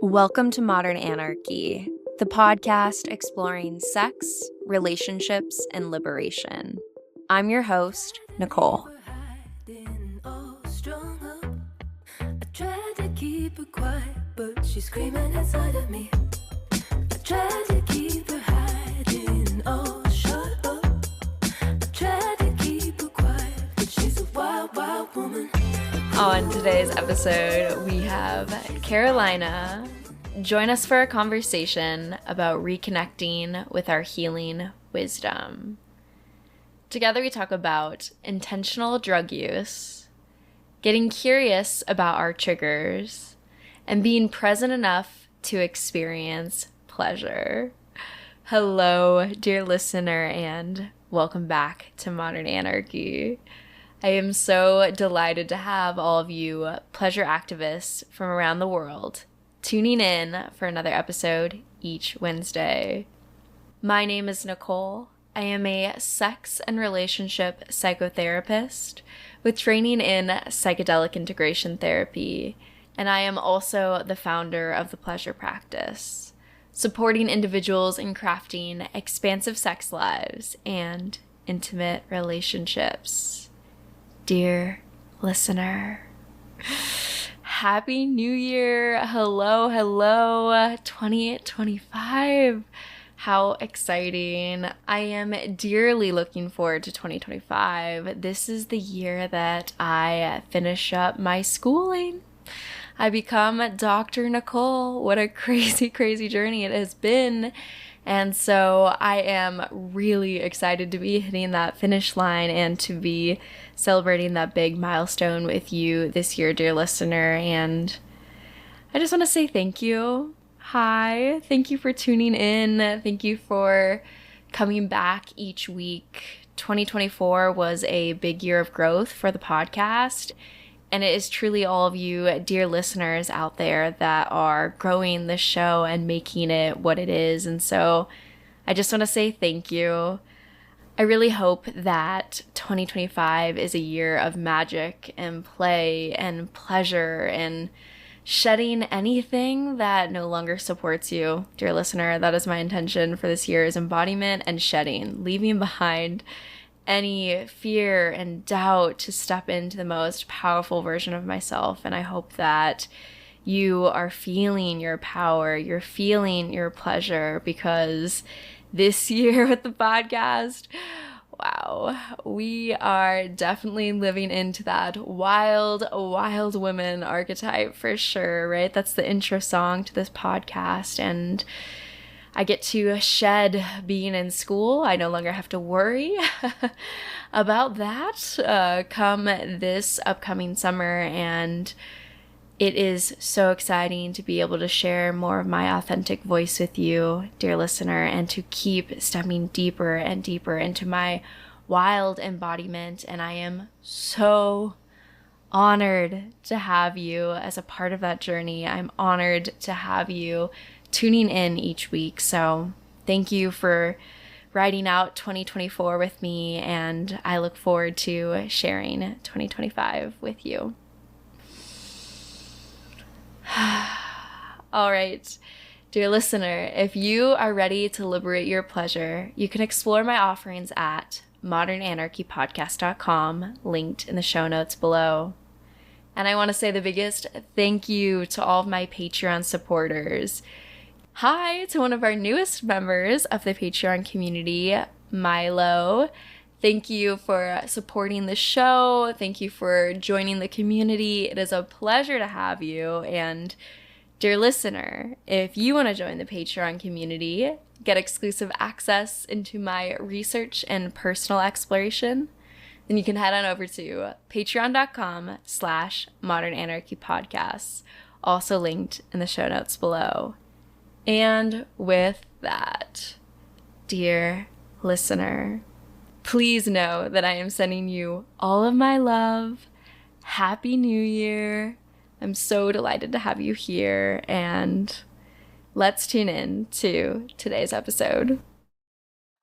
Welcome to Modern Anarchy, the podcast exploring sex, relationships, and liberation. I'm your host, Nicole. I tried to keep her quiet, but she's screaming inside of me. I tried to keep her hiding, oh, shut up. I tried to keep her quiet, but she's a wild, wild woman. On today's episode, we have Karolina join us for a conversation about reconnecting with our healing wisdom. Together, we talk about intentional drug use, getting curious about our triggers, and being present enough to experience pleasure. Hello, dear listener, and welcome back to Modern Anarchy. I am so delighted to have all of you pleasure activists from around the world tuning in for another episode each Wednesday. My name is Nicole. I am a sex and relationship psychotherapist with training in psychedelic integration therapy, and I am also the founder of the Pleasure Practice, supporting individuals in crafting expansive sex lives and intimate relationships. Dear listener, Happy New Year! Hello, 2025. How exciting. I am dearly looking forward to 2025. This is the year that I finish up my schooling. I become Dr. Nicole. What a crazy, crazy journey it has been. And so I am really excited to be hitting that finish line and to be celebrating that big milestone with you this year, dear listener. And I just want to say thank you. Hi. Thank you for tuning in. Thank you for coming back each week. 2024 was a big year of growth for the podcast. And it is truly all of you, dear listeners out there, that are growing this show and making it what it is. And so I just want to say thank you. I really hope that 2025 is a year of magic and play and pleasure and shedding anything that no longer supports you, dear listener. That is my intention for this year, is embodiment and shedding, leaving behind any fear and doubt to step into the most powerful version of myself. And I hope that you are feeling your power, you're feeling your pleasure, because this year with the podcast, wow, we are definitely living into that wild, wild woman archetype for sure, right? That's the intro song to this podcast. And I get to shed being in school. I no longer have to worry about that come this upcoming summer. And it is so exciting to be able to share more of my authentic voice with you, dear listener, and to keep stepping deeper and deeper into my wild embodiment. And I am so honored to have you as a part of that journey. I'm honored to have you tuning in each week. So thank you for riding out 2024 with me, and I look forward to sharing 2025 with you. All right, dear listener, if you are ready to liberate your pleasure, you can explore my offerings at modernanarchypodcast.com, linked in the show notes below. And I want to say the biggest thank you to all of my Patreon supporters. Hi to one of our newest members of the Patreon community, Milo. Thank you for supporting the show. Thank you for joining the community. It is a pleasure to have you. And dear listener, if you want to join the Patreon community, get exclusive access into my research and personal exploration, then you can head on over to patreon.com/modernanarchypodcasts, also linked in the show notes below. And with that, dear listener, please know that I am sending you all of my love. Happy New Year. I'm so delighted to have you here, and let's tune in to today's episode.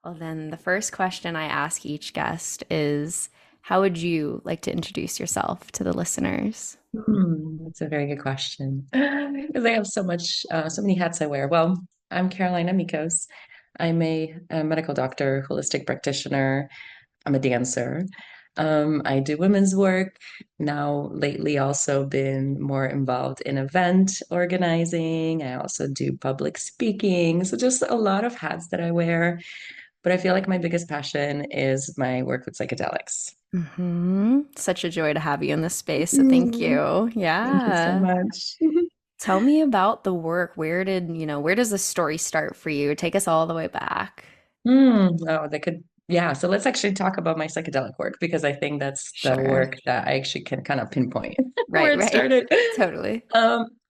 Well, then the first question I ask each guest is, how would you like to introduce yourself to the listeners? That's a very good question. Because I have so many hats I wear. Well, I'm Karolina Mikos. I'm a medical doctor, holistic practitioner. I'm a dancer. I do women's work. Now, lately, also been more involved in event organizing. I also do public speaking. So just a lot of hats that I wear. But I feel like my biggest passion is my work with psychedelics. Such a joy to have you in this space. So thank Mm, you. thank you so Yeah. much. Tell me about the work. Where does the story start for you? Take us all the way back. Oh, they could. Yeah. So let's actually talk about my psychedelic work because I think that's the Sure. work that I actually can kind of pinpoint where Right, it right. started. Totally.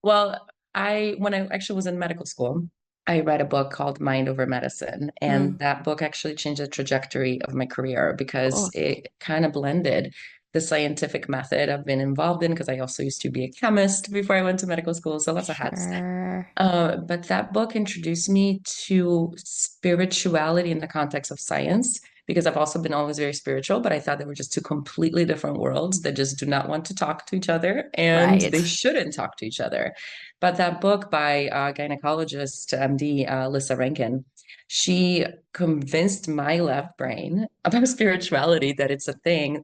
Well, when I actually was in medical school, I read a book called Mind Over Medicine, and Mm, that book actually changed the trajectory of my career because cool. it kind of blended the scientific method I've been involved in because I also used to be a chemist before I went to medical school, so lots of hats. Sure. But that book introduced me to spirituality in the context of science because I've also been always very spiritual, but I thought they were just two completely different worlds that just do not want to talk to each other and Right. they shouldn't talk to each other. But that book by gynecologist MD Lissa Rankin, she convinced my left brain about spirituality that it's a thing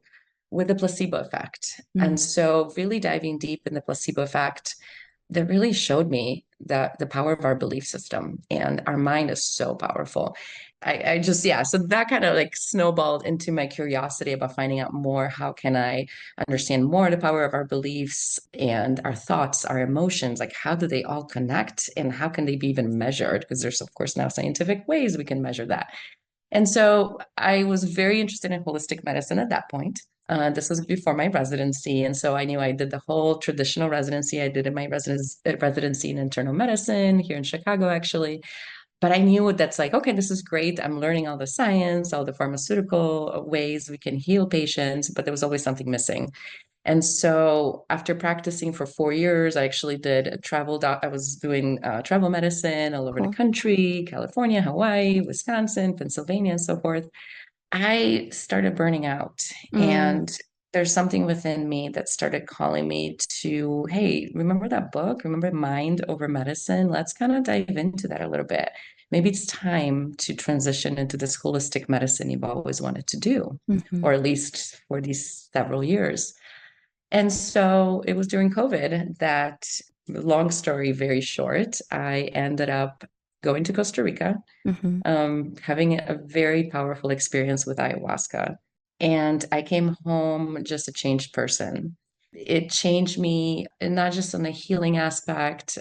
with the placebo effect. And Mm, so, really diving deep in the placebo effect that really showed me that the power of our belief system and our mind is so powerful. I just, yeah, so that kind of like snowballed into my curiosity about finding out more. How can I understand more the power of our beliefs and our thoughts, our emotions? Like, how do they all connect and how can they be even measured? Because there's, of course, now scientific ways we can measure that. And so I was very interested in holistic medicine at that point. This was before my residency. And so I knew I did the whole traditional residency. I did in my residency in internal medicine here in Chicago, actually. But I knew that's like, okay, this is great. I'm learning all the science, all the pharmaceutical ways we can heal patients, but there was always something missing. And so after practicing for 4 years, I actually did a I was doing travel medicine all over the cool. country, California, Hawaii, Wisconsin, Pennsylvania, and so forth. I started burning out, Mm, and there's something within me that started calling me to, hey, remember that book? Remember Mind Over Medicine? Let's kind of dive into that a little bit. Maybe it's time to transition into this holistic medicine you've always wanted to do, hmm or at least for these several years. And so it was during COVID that, long story very short, I ended up going to Costa Rica, hmm having a very powerful experience with ayahuasca. And I came home just a changed person. It changed me, and not just on the healing aspect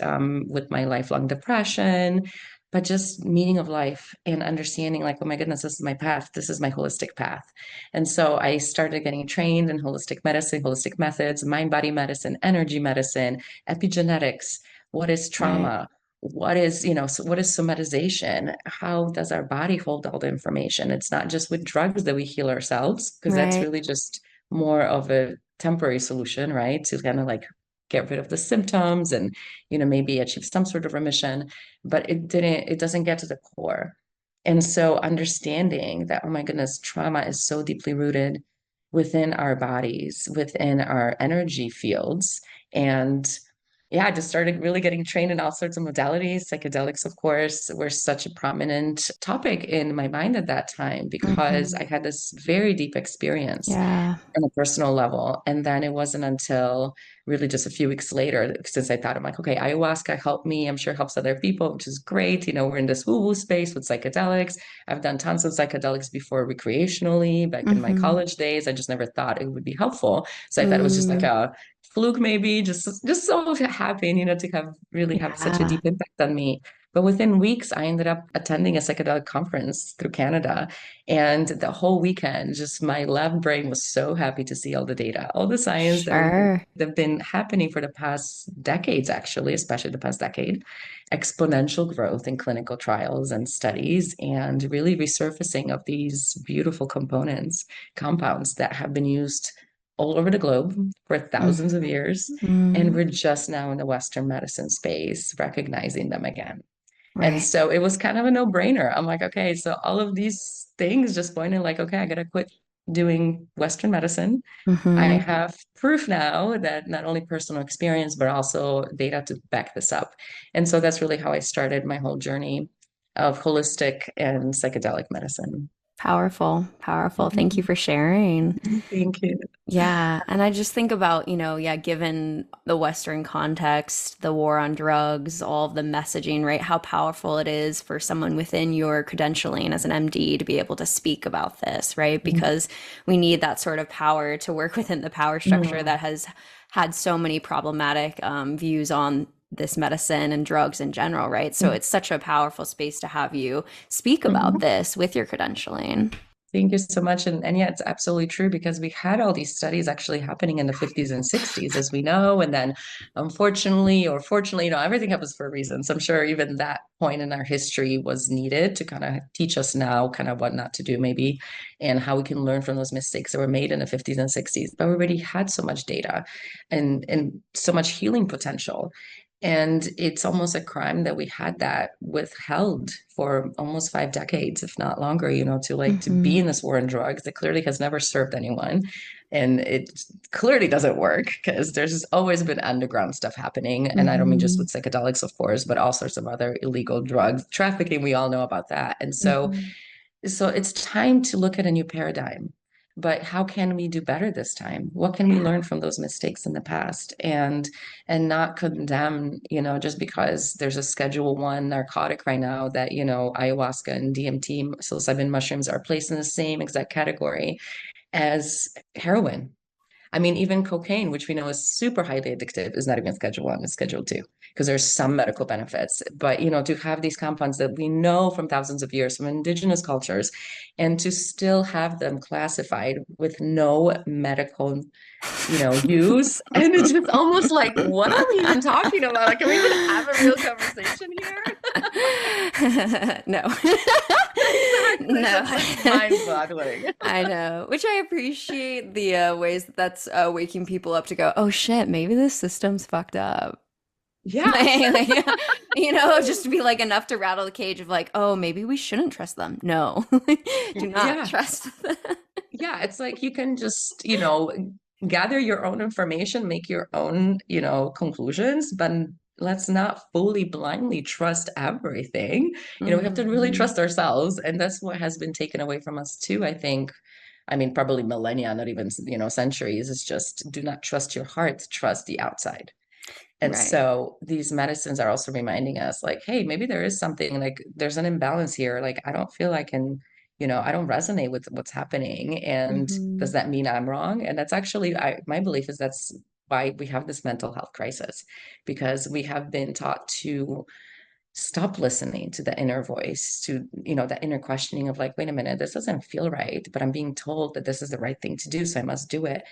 with my lifelong depression, but just meaning of life and understanding like, oh my goodness, this is my path. This is my holistic path. And so I started getting trained in holistic medicine, holistic methods, mind body medicine, energy medicine, epigenetics. What is Right. trauma? What is, so what is somatization? How does our body hold all the information? It's not just with drugs that we heal ourselves, because that's Right. really just more of a temporary solution, right? To kind of like get rid of the symptoms and, maybe achieve some sort of remission. But it doesn't get to the core. And so understanding that, oh my goodness, trauma is so deeply rooted within our bodies, within our energy fields. And yeah, I just started really getting trained in all sorts of modalities. Psychedelics, of course, were such a prominent topic in my mind at that time because hmm I had this very deep experience Yeah. on a personal level. And then it wasn't until really just a few weeks later, since I thought, I'm like, okay, ayahuasca helped me. I'm sure helps other people, which is great. We're in this woo-woo space with psychedelics. I've done tons of psychedelics before recreationally, back in my hmm college days. I just never thought it would be helpful. So I thought it was just like Mm, a fluke, maybe just so happened, to have really have such a yeah. deep impact on me. But within weeks, I ended up attending a psychedelic conference through Canada. And the whole weekend, just my lab brain was so happy to see all the data, all the science Sure. that have been happening for the past decades, actually, especially the past decade, exponential growth in clinical trials and studies, and really resurfacing of these beautiful compounds that have been used all over the globe for thousands of years. And Mm, we're just now in the Western medicine space recognizing them again. And right. so it was kind of a no-brainer. I'm like, okay, so all of these things just pointed like, okay, I gotta quit. doing Western medicine. I Mm-hmm. have proof now that not only personal experience, but also data to back this up. And so that's really how I started my whole journey of holistic and psychedelic medicine. Powerful, powerful. Thank you Mhm. for sharing. Thank you. Yeah, and I just think about, yeah, given the Western context, the war on drugs, all of the messaging, right? How powerful it is for someone within your credentialing as an MD to be able to speak about this, right? Because we need that sort of power to work within the power structure Mm, that has had so many problematic views on this medicine and drugs in general, right? So mm, it's such a powerful space to have you speak about mhm. this with your credentialing. Thank you so much. And yeah, it's absolutely true because we had all these studies actually happening in the 50s and 60s, as we know. And then unfortunately, or fortunately, everything happens for a reason. So I'm sure even that point in our history was needed to kind of teach us now kind of what not to do, maybe, and how we can learn from those mistakes that were made in the 50s and 60s. But we already had so much data and so much healing potential. And it's almost a crime that we had that withheld for almost 5 decades, if not longer, to be Hmm. in this war on drugs that clearly has never served anyone. And it clearly doesn't work because there's always been underground stuff happening. And I don't mean just Hmm. with psychedelics, of course, but all sorts of other illegal drugs, trafficking, we all know about that. And so Hmm. so it's time to look at a new paradigm. But how can we do better this time? What can we Yeah. learn from those mistakes in the past and not condemn, just because there's a Schedule 1 narcotic right now that, ayahuasca and DMT, psilocybin mushrooms are placed in the same exact category as heroin. I mean, even cocaine, which we know is super highly addictive, is not even Schedule 1, it's Schedule 2, because there's some medical benefits. But, to have these compounds that we know from thousands of years from indigenous cultures and to still have them classified with no medical, use. And it's just almost like, what are we even talking about? Like, can we even have a real conversation here? No. Exactly. So No. it's like mind-boggling. I know, which I appreciate the ways that that's waking people up to go, oh shit, maybe this system's fucked up. Yeah. Just to be like enough to rattle the cage of like, oh, maybe we shouldn't trust them. No, do not Yeah. trust them. Yeah, it's like you can just, gather your own information, make your own, conclusions, but let's not fully blindly trust everything. We have to really Hmm. trust ourselves, and that's what has been taken away from us too, I think. I mean, probably millennia, not even, centuries. It's just do not trust your heart, trust the outside. And Right. so these medicines are also reminding us, like, hey, maybe there is something, like there's an imbalance here. Like, I don't feel I can, I don't resonate with what's happening. And Hmm. does that mean I'm wrong? And that's actually, my belief is that's why we have this mental health crisis, because we have been taught to stop listening to the inner voice, to, that inner questioning of like, wait a minute, this doesn't feel right, but I'm being told that this is the right thing to do, so I must do it.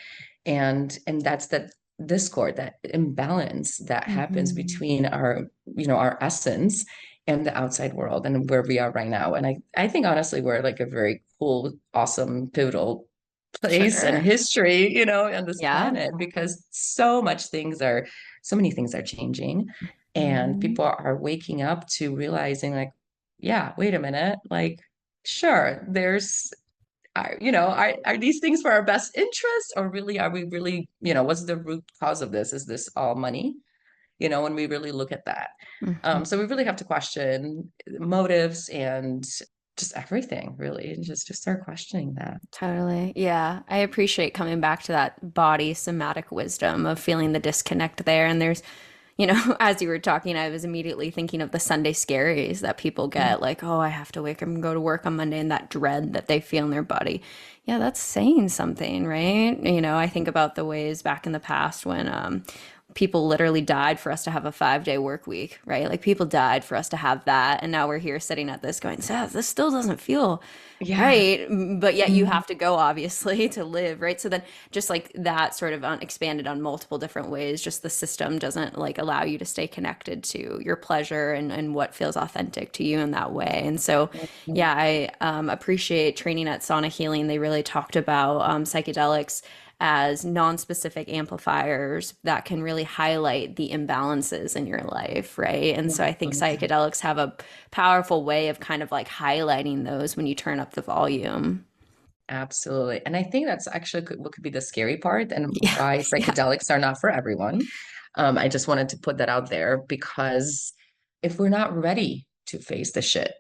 And that's that discord, that imbalance that happens Hmm. between our essence and the outside world and where we are right now. And I think honestly we're like a very cool, awesome, pivotal place and Sure. history, on this Yeah. planet, because so many things are changing, and Hmm. people are waking up to realizing, like, yeah, wait a minute, like, sure, are these things for our best interest, or really are we really, what's the root cause of this? Is this all money? When we really look at that. Hmm. So we really have to question motives and just everything, really, and just start questioning that. Totally. Yeah. I appreciate coming back to that body somatic wisdom of feeling the disconnect there. And there's, as you were talking, I was immediately thinking of the Sunday scaries that people get, like, oh, I have to wake up and go to work on Monday, and that dread that they feel in their body. Yeah, that's saying something, right? I think about the ways back in the past when people literally died for us to have a 5-day work week, right? Like people died for us to have that. And now we're here sitting at this going, Seth, this still doesn't feel Yeah. right. But yet you Mhm. have to go, obviously, to live, right? So then just like that sort of expanded on multiple different ways, just the system doesn't like allow you to stay connected to your pleasure and what feels authentic to you in that way. And so, yeah, I appreciate training at Sauna Healing. They really talked about psychedelics as non-specific amplifiers that can really highlight the imbalances in your life, right? And so I think psychedelics have a powerful way of kind of like highlighting those when you turn up the volume. Absolutely. And I think that's actually what could be the scary part and Yeah. why Yeah. psychedelics are not for everyone. I just wanted to put that out there because if we're not ready to face the shit,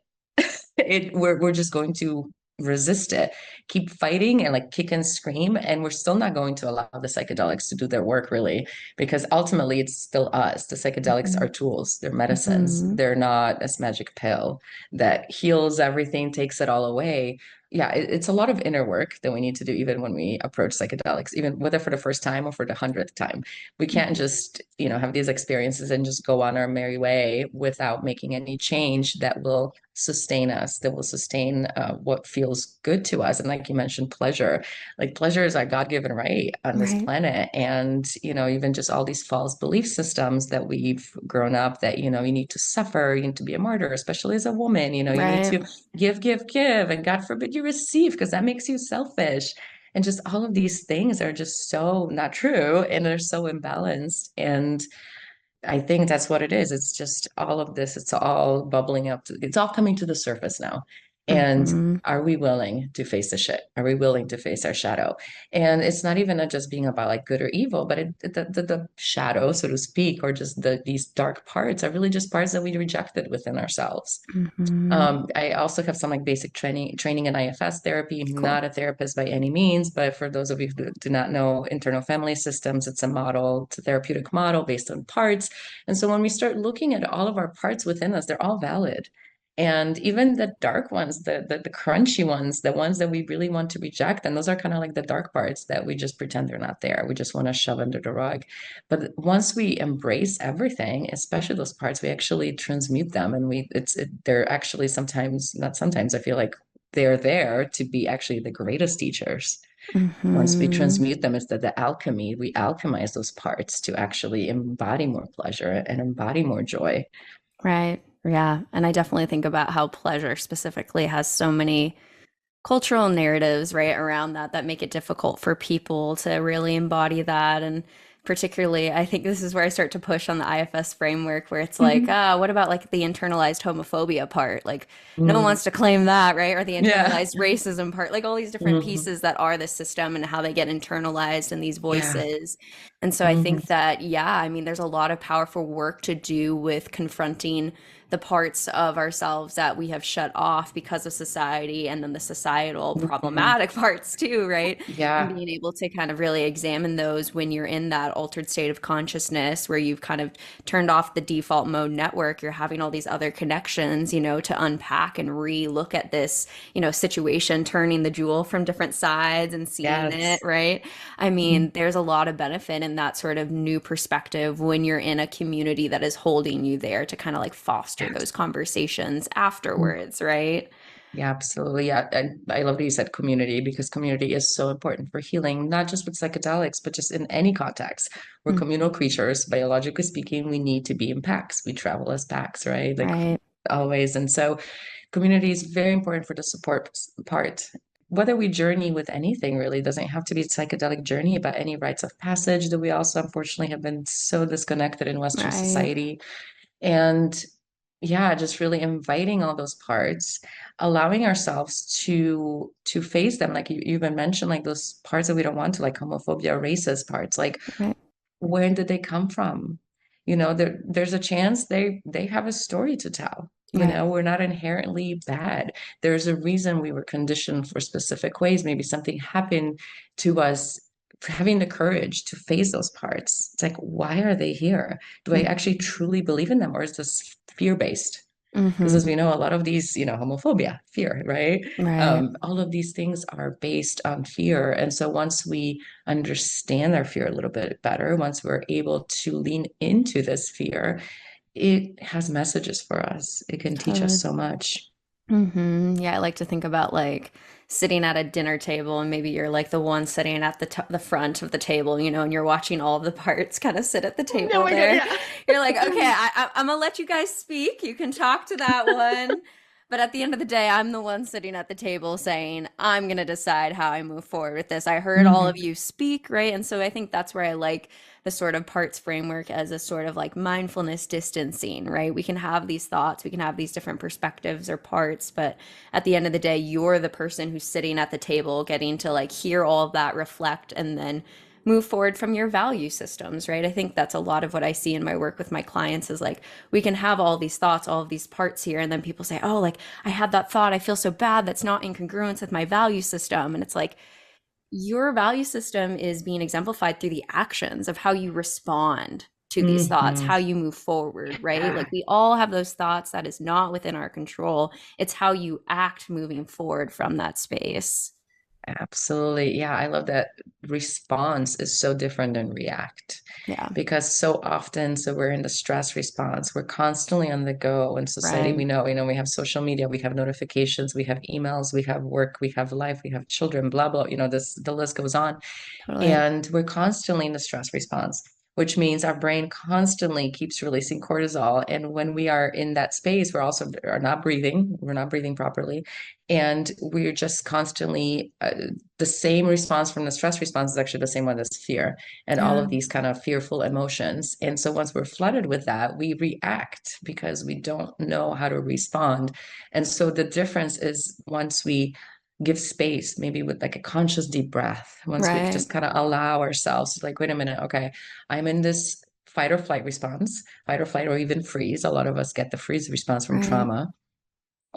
we're just going to resist it, keep fighting and like kick and scream, and we're still not going to allow the psychedelics to do their work really, because ultimately it's still us. The psychedelics are Hmm. tools, they're medicines, Hmm. they're not this magic pill that heals everything, takes it all away. Yeah, it's a lot of inner work that we need to do even when we approach psychedelics, even whether for the first time or for the 100th time. We can't just, have these experiences and just go on our merry way without making any change that will sustain us, that will sustain what feels good to us. And like you mentioned, pleasure. Like pleasure is our God-given right on this Right. planet. And, even just all these false belief systems that we've grown up that, you need to suffer, you need to be a martyr, especially as a woman, you need Right. to give, give, give, and God forbid you receive because that makes you selfish. And just all of these things are just so not true and they're so imbalanced. And I think that's what it is. It's just all of this, it's all bubbling up. It's all coming to the surface now. And Hmm. are we willing to face the shit? Are we willing to face our shadow? And it's not even just being about like good or evil, but the shadow, so to speak, or just these dark parts are really just parts that we rejected within ourselves. Hmm. I also have some like basic training in IFS therapy. Cool. Not a therapist by any means, but for those of you who do not know internal family systems, it's a model, it's a therapeutic model based on parts. And so when we start looking at all of our parts within us, they're all valid. And even the dark ones, the crunchy ones, the ones that we really want to reject, and those are kind of like the dark parts that we just pretend they're not there. We just want to shove under the rug. But once we embrace everything, especially those parts, we actually transmute them, and they're actually sometimes, not sometimes, I feel like they're there to be actually the greatest teachers. Once we Hmm. transmute them, it's the alchemy. We alchemize those parts to actually embody more pleasure and embody more joy. Right. Yeah. And I definitely think about how pleasure specifically has so many cultural narratives right around that that make it difficult for people to really embody that. And particularly I think this is where I start to push on the IFS framework, where it's like, Mhm. what about like the internalized homophobia part? Like no one Mm, wants to claim that, right? Or the yeah. internalized racism part, like all these different Mhm. pieces that are the system and how they get internalized in these Yeah. voices. And so I Mhm. think that, yeah, I mean, there's a lot of powerful work to do with confronting the parts of ourselves that we have shut off because of society, and then the societal Mhm. problematic parts too, right? And Yeah. being able to kind of really examine those when you're in that altered state of consciousness where you've kind of turned off the default mode network, you're having all these other connections, to unpack and re-look at this, situation, turning the jewel from different sides and seeing it, Yes. right? I Mhm. mean, there's a lot of benefit in that sort of new perspective when you're in a community that is holding you there to kind of like foster Yes. those conversations afterwards, right? Yeah, absolutely. Yeah. And I love that you said community because community is so important for healing, not just with psychedelics, but just in any context. We're communal Mhm. creatures. Biologically speaking, we need to be in packs. We travel as packs, right? Like Right, always. And so community is very important for the support part. Whether we journey with anything really doesn't have to be a psychedelic journey about any rites of passage that we also unfortunately have been so disconnected in Western right, society. And yeah, just really inviting all those parts, allowing ourselves to face them, like you even mentioned, like those parts that we don't want to, like homophobia, racist parts, like right, where did they come from? There's a chance they have a story to tell. right. We're not inherently bad. There's a reason we were conditioned for specific ways. Maybe something happened to us. Having the courage to face those parts. It's like, why are they here? Do I actually Mhm. truly believe in them, or is this fear-based? Because Mhm. as we know, a lot of these, homophobia, fear, right? Right. All of these things are based on fear. And so once we understand our fear a little bit better, once we're able to lean into this fear, it has messages for us. It can teach us Totally. so much. Yeah, I like to think about like sitting at a dinner table, and maybe you're like the one sitting at the front of the table, and you're watching all of the parts kind of sit at the Oh table my God, there. yeah. You're like, okay, I'm gonna let you guys speak. You can talk to that one. But at the end of the day, I'm the one sitting at the table saying, I'm going to decide how I move forward with this. I heard all of Mhm. you speak, right? And so I think that's where I like the sort of parts framework as a sort of like mindfulness distancing, right? We can have these thoughts, we can have these different perspectives or parts, but at the end of the day, you're the person who's sitting at the table getting to like hear all of that, reflect, and then move forward from your value systems, right? I think that's a lot of what I see in my work with my clients is like we can have all these thoughts, all of these parts here, and then people say, "Oh, like I had that thought, I feel so bad, that's not in congruence with my value system." And it's like your value system is being exemplified through the actions of how you respond to these thoughts, Mhm. how you move forward, right? Yeah. Like we all have those thoughts that is not within our control. It's how you act moving forward from that space. Absolutely. Yeah, I love that response is so different than react Yeah. because so often, so we're in the stress response, we're constantly on the go in society. Right. We know, we have social media, we have notifications, we have emails, we have work, we have life, we have children, blah, blah, the list goes on. Totally. And we're constantly in the stress response, which means our brain constantly keeps releasing cortisol. And when we are in that space, we're also are not breathing. We're not breathing properly. And we're just constantly the same response from the stress response is actually the same one as fear and all Yeah. of these kind of fearful emotions. And so once we're flooded with that, we react because we don't know how to respond. And so the difference is once we give space, maybe with like a conscious deep breath, once we Right. just kind of allow ourselves to like, wait a minute, okay, I'm in this fight or flight response, fight or flight, or even freeze. A lot of us get the freeze response from Right. trauma.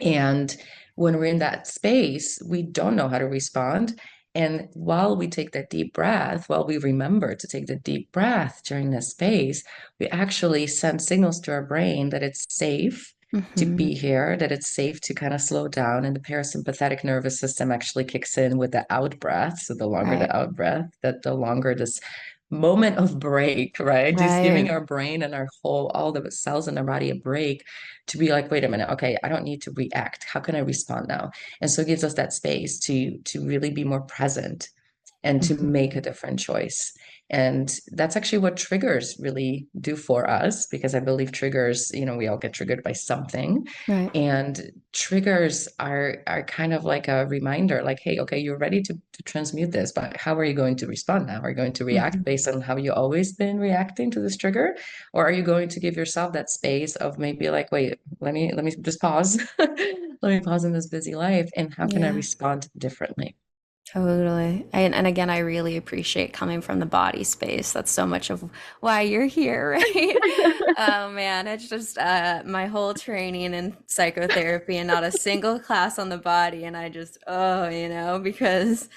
And when we're in that space, we don't know how to respond. And while we take that deep breath, while we remember to take the deep breath during this space, we actually send signals to our brain that it's safe to Mm-hmm. be here, that it's safe to kind of slow down. And the parasympathetic nervous system actually kicks in with the out breath. So the longer Right. the out breath, that the longer this moment of break, right? Just giving Right. our brain and our whole, all the cells in our body a break to be like, wait a minute, okay, I don't need to react. How can I respond now? And so it gives us that space to really be more present and to make a Mm-hmm. different choice. And that's actually what triggers really do for us, because I believe triggers, we all get triggered by something. Right. And triggers are kind of like a reminder, like, hey, okay, you're ready to transmute this, but how are you going to respond now? Are you going to react Mm-hmm. based on how you always been reacting to this trigger? Or are you going to give yourself that space of maybe like, wait, let me just pause. Let me pause in this busy life. And how can I Yeah. respond differently? Totally. And again, I really appreciate coming from the body space. That's so much of why you're here, right? Oh man, it's just my whole training in psychotherapy and not a single class on the body. And I just, oh, because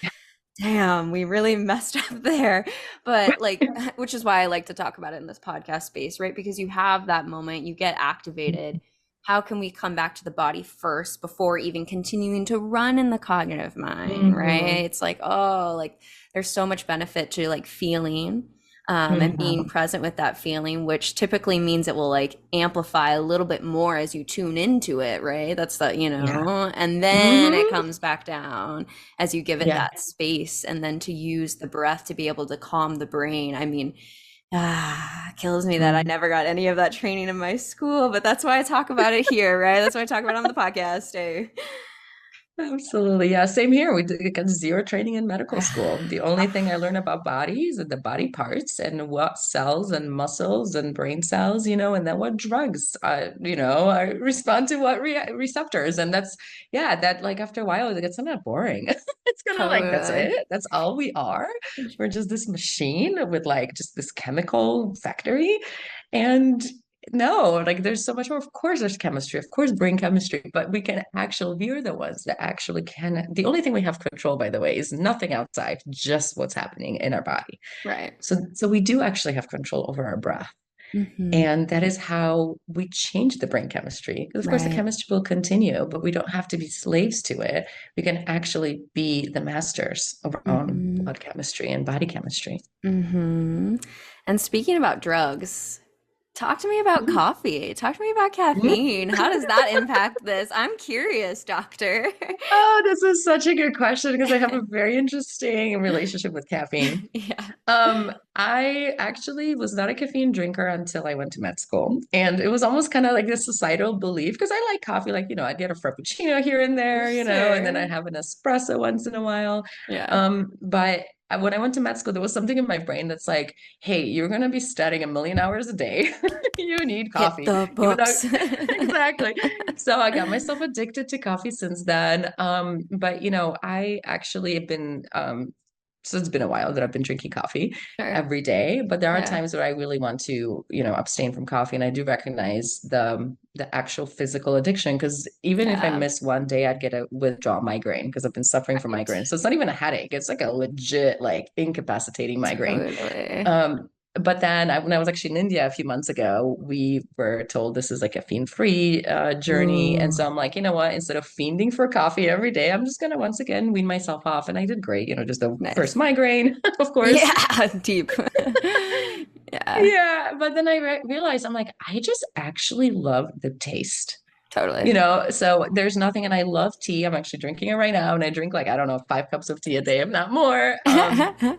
damn, we really messed up there. But like, which is why I like to talk about it in this podcast space, right? Because you have that moment, you get activated. How can we come back to the body first before even continuing to run in the cognitive mind, right? Mhm. It's like, oh, like there's so much benefit to like feeling and being Mhm. present with that feeling, which typically means it will like amplify a little bit more as you tune into it, right? That's the, Yeah. and then it Mhm. comes back down as you give it Yeah. that space and then to use the breath to be able to calm the brain. I mean, kills me that I Mhm. never got any of that training in my school, but that's why I talk about it here, right? That's why I talk about it on the podcast. Eh? Absolutely. Yeah. Same here. Got zero training in medical school. The only thing I learned about bodies are the body parts and what cells and muscles and brain cells, and then what drugs, respond to what receptors. And that's, yeah, that like after a while, it gets kind of boring. It's kind of like, that's Totally. it. That's all we are. We're just this machine with like just this chemical factory. And no, like there's so much more. Of course, there's chemistry, of course, brain chemistry, but we're the ones that actually can. The only thing we have control, by the way, is nothing outside, just what's happening in our body. Right. So we do actually have control over our breath. Hmm. And that is how we change the brain chemistry. Because of course, the Right. chemistry will continue, but we don't have to be slaves to it. We can actually be the masters of our own Hmm. blood chemistry and body chemistry. Hmm. And speaking about drugs, talk to me about coffee. Talk to me about Mhm. caffeine. How does that impact this? I'm curious, doctor. Oh, this is such a good question because I have a very interesting relationship with caffeine. Yeah. I actually was not a caffeine drinker until I went to med school. And it was almost kind of like this societal belief because I like coffee, like, I'd get a frappuccino here and there, and then I Sure. have an espresso once in a while. Yeah. But when I went to med school, there was something in my brain that's like, hey, you're going to be studying a million hours a day. You need Get coffee, the even though books. exactly. So I got myself addicted to coffee since then. But I actually have been so it's been a while that I've been drinking coffee Sure. every day, but there are Yeah. times where I really want to, abstain from coffee. And I do recognize the actual physical addiction because even if I Yeah. miss one day, I'd get a withdrawal migraine because I've been suffering from Right. migraine. So it's not even a headache. It's like a legit, like incapacitating migraine. Totally. But then when I was actually in India a few months ago, we were told this is like a fiend-free journey. And Ooh, so I'm like, you know what? Instead of fiending for coffee every day, I'm just going to once again wean myself off. And I did great, just the first nice. migraine, of course. Yeah, deep. Yeah, Yeah. But then I realized I'm like, I just actually love the taste. totally. So there's nothing, and I love tea. I'm actually drinking it right now, and I drink like, I don't know, 5 cups of tea a day, if not more.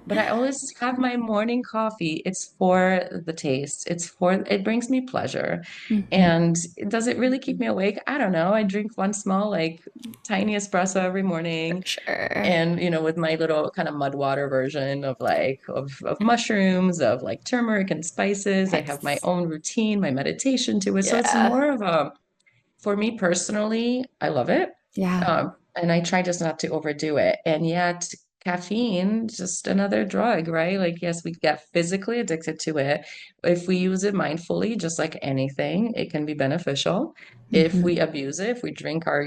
But I always have my morning coffee. It's for the taste. It brings me pleasure. Mhm. And does it really keep me awake? I don't know. I drink one small, like tiny espresso every For morning. sure. And, with my little kind of mud water version of like of mushrooms, of like turmeric and spices. I have my Nice. own routine, my meditation to it. So it's Yeah. more of a for me personally, I love it. Yeah. And I try just not to overdo it. And yet, caffeine, just another drug, right? Like, yes, we get physically addicted to it. If we use it mindfully, just like anything, it can be beneficial. If Hmm. we abuse it, if we drink our,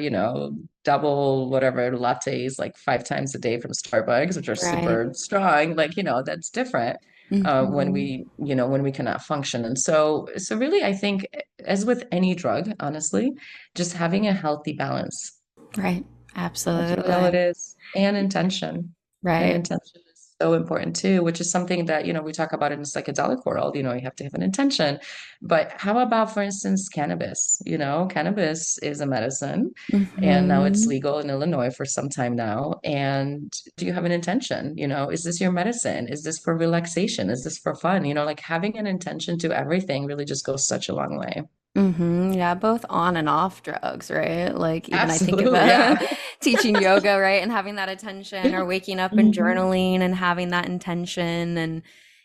double whatever lattes like 5 times a day from Starbucks, which are Right. super strong, like, that's different when Hmm. we cannot function. And so really, I think as with any drug, honestly, just having a healthy balance. Right. That's really all it Absolutely. is. And intention. And Right. intention is so important too, which is something that, we talk about in the psychedelic world, you have to have an intention. But how about, for instance, cannabis? Cannabis is a medicine, and now it's Hmm. legal in Illinois for some time now. And do you have an intention? Is this your medicine? Is this for relaxation? Is this for fun? Like having an intention to everything really just goes such a long way. Yeah, both on and off drugs, right? Like even I think Absolutely. about Yeah. teaching yoga, right? And having that attention or waking up and Mhm. journaling and having that intention. And,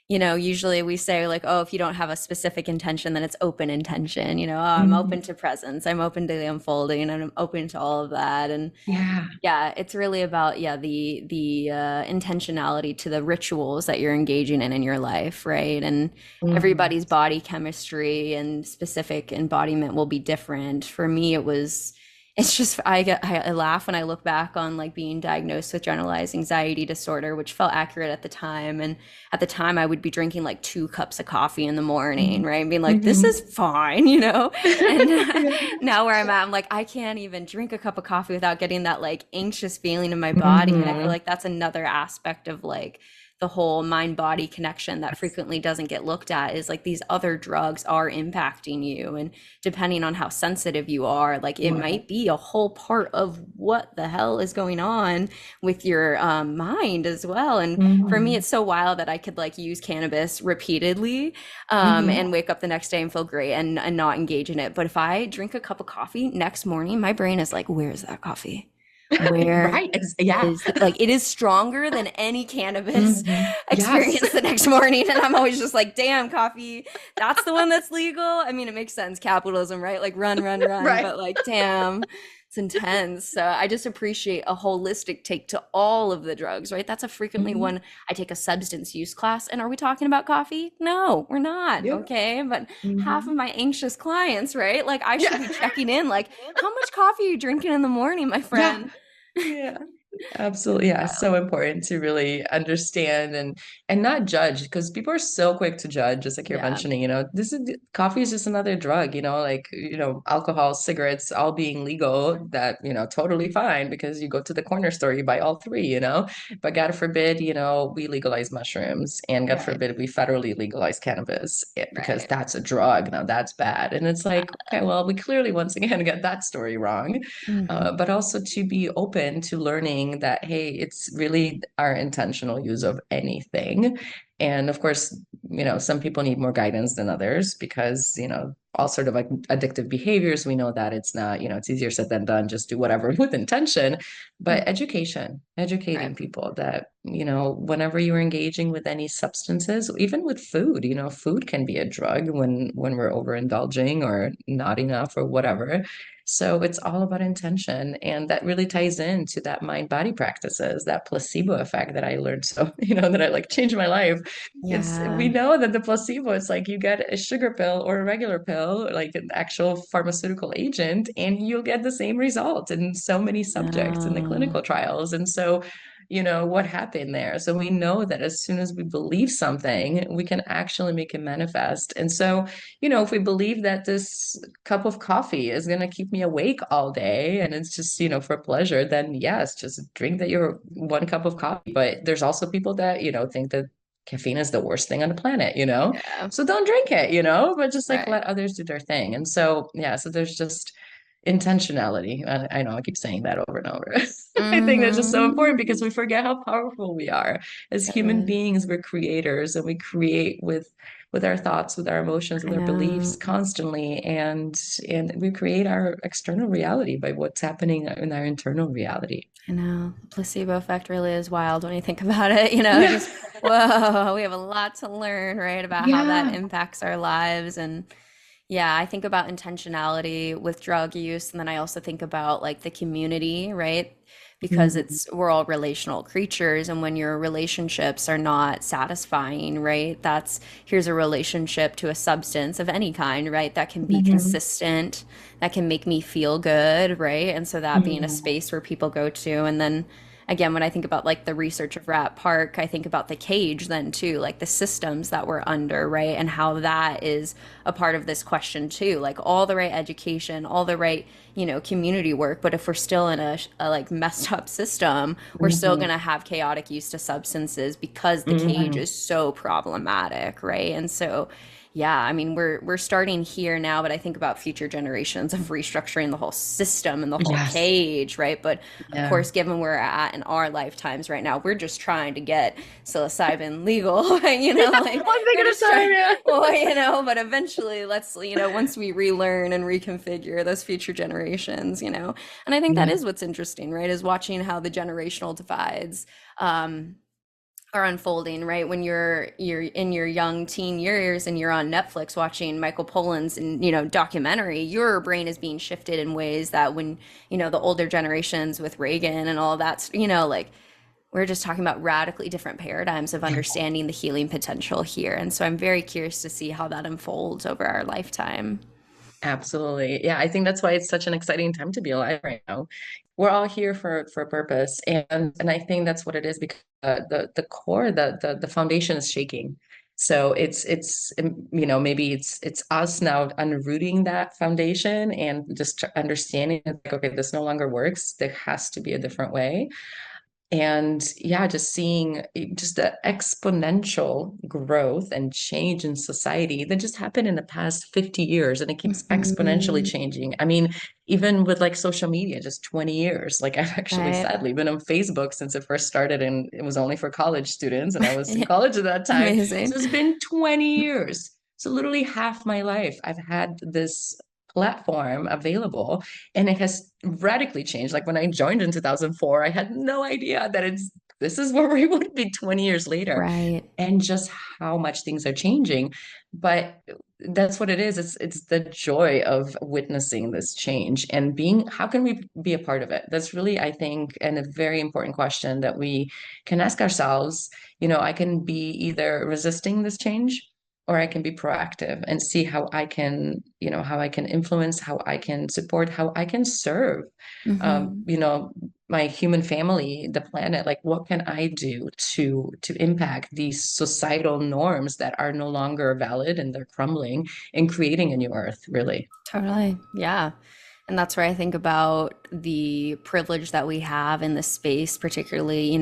usually we say like, oh, if you don't have a specific intention, then it's open intention. Oh, I'm open Mhm. to presence. I'm open to the unfolding and I'm open to all of that. And Yeah. yeah, it's really about the intentionality to the rituals that you're engaging in your life, right? And Mhm. everybody's body chemistry and specific embodiment will be different. For me, it's just I laugh when I look back on like being diagnosed with generalized anxiety disorder, which felt accurate at the time. And at the time, I would be drinking like 2 cups of coffee in the morning, Mhm. right? And being like, this is Mhm. fine. And Yeah. now where I'm at, I'm like, I can't even drink a cup of coffee without getting that like anxious feeling in my body. And I feel Mhm. like that's another aspect of like the whole mind body connection that Yes. frequently doesn't get looked at is like these other drugs are impacting you. And depending on how sensitive you are, like it Right. might be a whole part of what the hell is going on with your mind as well. And for me, Mhm. it's so wild that I could like use cannabis repeatedly Mhm. and wake up the next day and feel great and not engage in it. But if I drink a cup of coffee next morning, my brain is like, where's that coffee? Where Right. Yeah. is like it is stronger than any cannabis Mhm. Yes. experience the next morning. And I'm always just like, damn, coffee, that's the one that's legal. I mean, it makes sense, capitalism, right? Like run, run, run. Right. But like, damn, it's intense. So I just appreciate a holistic take to all of the drugs, right? That's a frequently Mhm. one I take a substance use class. And are we talking about coffee? No, we're not. Yep. Okay. But half of Mhm. my anxious clients, right? Like I should Yeah. be checking in, like, how much coffee are you drinking in the morning, my Yeah. friend? Yeah. Absolutely. Yeah. So important to really understand and not judge because people are so quick to judge, just like you're Yeah, mentioning, this is coffee is just another drug, like, alcohol, cigarettes, all being legal, that, totally fine because you go to the corner store, you buy all three, but God forbid, we legalize mushrooms and God right, forbid we federally legalize cannabis because right. that's a drug. Now that's bad. And it's like, okay, well, we clearly once again got that story wrong. Mhm. But also to be open to learning seeing that, hey, it's really our intentional use of anything. And of course, some people need more guidance than others because, all sort of like addictive behaviors, we know that it's not, it's easier said than done, just do whatever with intention. But educating Right. people that, whenever you're engaging with any substances, even with food, food can be a drug when we're overindulging or not enough or whatever. So it's all about intention. And that really ties into that mind body practices, that placebo effect that I learned. So, that I like changed my life. We Yeah. know that the placebo, it's like you get a sugar pill or a regular pill, like an actual pharmaceutical agent, and you'll get the same result in so many subjects in the No. clinical trials. And so, what happened there? So we know that as soon as we believe something, we can actually make it manifest. And so, if we believe that this cup of coffee is going to keep me awake all day and it's just, for pleasure, then yes, just drink that your one cup of coffee. But there's also people that, think that caffeine is the worst thing on the planet, Yeah. so don't drink it, but just like Right. let others do their thing. And so, yeah, so there's just intentionality. I know I keep saying that over and over. I think that's just so important because Mm-hmm. we forget how powerful we are as human Totally. beings. We're creators and we create with our thoughts, with our emotions, I with our beliefs know. constantly, and we create our external reality by what's happening in our internal reality. I know. The placebo effect really is wild when you think about it. Yeah. Just, whoa, we have a lot to learn, right, about how that Yeah. impacts our lives. And yeah, I think about intentionality with drug use, and then I also think about like the community, right? Because Mhm. we're all relational creatures, and when your relationships are not satisfying, right? Here's a relationship to a substance of any kind, right? That can be Mhm. consistent, that can make me feel good, right? And so that being a Mhm. space where people go to, and then again, when I think about like the research of Rat Park, I think about the cage then too, like the systems that we're under, right? And how that is a part of this question too. Like all the right education, all the right, community work. But if we're still in a like messed up system, we're still Mhm. going to have chaotic use to substances because the cage Mhm. is so problematic, right? And so yeah, I mean, we're starting here now, but I think about future generations of restructuring the whole system and the whole Yes. cage, right? But of Yeah. course, given where we're at in our lifetimes right now, we're just trying to get psilocybin legal, like One thing we're at a just time, trying, yeah. well, but eventually let's, once we relearn and reconfigure those future generations, and I think that Yeah. is what's interesting, right? Is watching how the generational divides, um, are unfolding, right? When you're in your young teen years and you're on Netflix watching Michael Pollan's and documentary, your brain is being shifted in ways that when the older generations with Reagan and all that, like we're just talking about radically different paradigms of understanding the healing potential here. And so I'm very curious to see how that unfolds over our lifetime. Absolutely. Yeah, I think that's why it's such an exciting time to be alive right now. We're all here for a purpose, and I think that's what it is because the core, the foundation is shaking. So maybe it's us now unrooting that foundation and just understanding like, okay, this no longer works. There has to be a different way. And yeah, just seeing just the exponential growth and change in society that just happened in the past 50 years and it keeps exponentially Mhm. changing. I mean, even with like social media, just 20 years. Like I've actually Right. sadly been on Facebook since it first started and it was only for college students and I was in college at that time. Amazing. So it's been 20 years. So literally half my life I've had this platform available and it has radically changed. Like when I joined in 2004, I had no idea that this is where we would be 20 years later Right. and just how much things are changing. But that's what it is. It's the joy of witnessing this change and being, how can we be a part of it? That's really, I think, and a very important question that we can ask ourselves. I can be either resisting this change or I can be proactive and see how I can, how I can influence, how I can support, how I can serve, Hmm. my human family, the planet. Like, what can I do to impact these societal norms that are no longer valid and they're crumbling and creating a new earth, really? Totally. Yeah. And that's where I think about the privilege that we have in this space, particularly,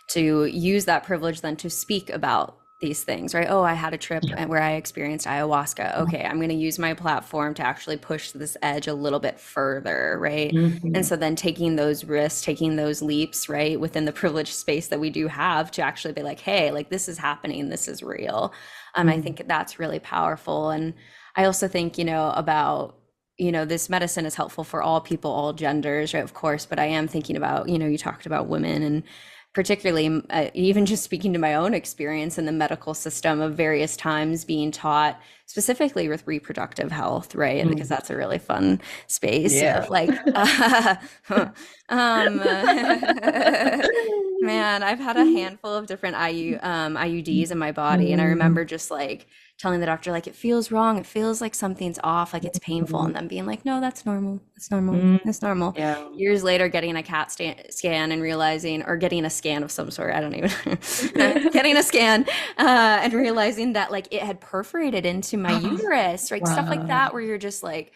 to use that privilege then to speak about these things, right? Oh, I had a trip Yeah. where I experienced ayahuasca. Okay, I'm going to use my platform to actually push this edge a little bit further, right? And Mhm. so then taking those risks, taking those leaps, right, within the privileged space that we do have to actually be like, hey, like this is happening, this is real. I Mhm. think that's really powerful. And I also think, about this medicine is helpful for all people, all genders, right? Of course, but I am thinking about, you talked about women and particularly even just speaking to my own experience in the medical system of various times being taught specifically with reproductive health, right? Because Mhm. that's a really fun space Yeah. of like, man, I've had a handful of different IUDs in my body, and I remember Mhm. just like telling the doctor like it feels wrong, it feels like something's off, like it's painful, and Mhm. then being like, no, that's normal, it's normal, Mhm. it's normal. Yeah. Years later, getting a scan and realizing, or getting a scan of some sort, I don't even, getting a scan and realizing that like it had perforated into my uterus, like stuff like Wow. that, where you're just like,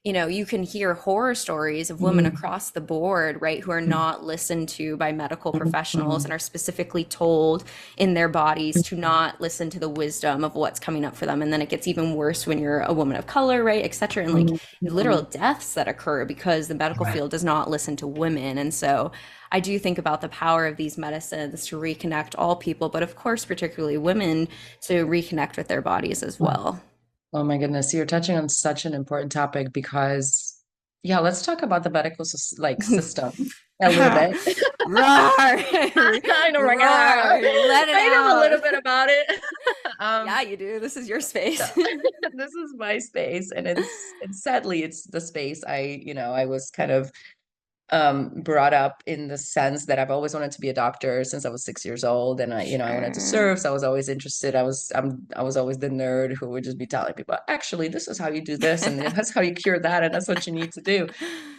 you can hear horror stories of women Mhm. across the board, right, who are not listened to by medical professionals and Mhm. are specifically told in their bodies to not listen to the wisdom of what's coming up for them. And then it gets even worse when you're a woman of color, right, et cetera, and like literal Mhm. deaths that occur because the medical Right. field does not listen to women. And so I do think about the power of these medicines to reconnect all people, but of course, particularly women, to reconnect with their bodies as well. Oh my goodness, you're touching on such an important topic because, yeah, let's talk about the medical system a little bit. Roar! I know, right? Roar! Let it I know a out. little bit about it. Yeah, Um, you do. This is your so space. this is my space, and it's sadly it's the space I was kind of brought up in the sense that I've always wanted to be a doctor since I was 6 years old, and I wanted to Sure. serve, so I was always interested. I was always the nerd who would just be telling people, actually, this is how you do this, and that's how you cure that, and that's what you need to do.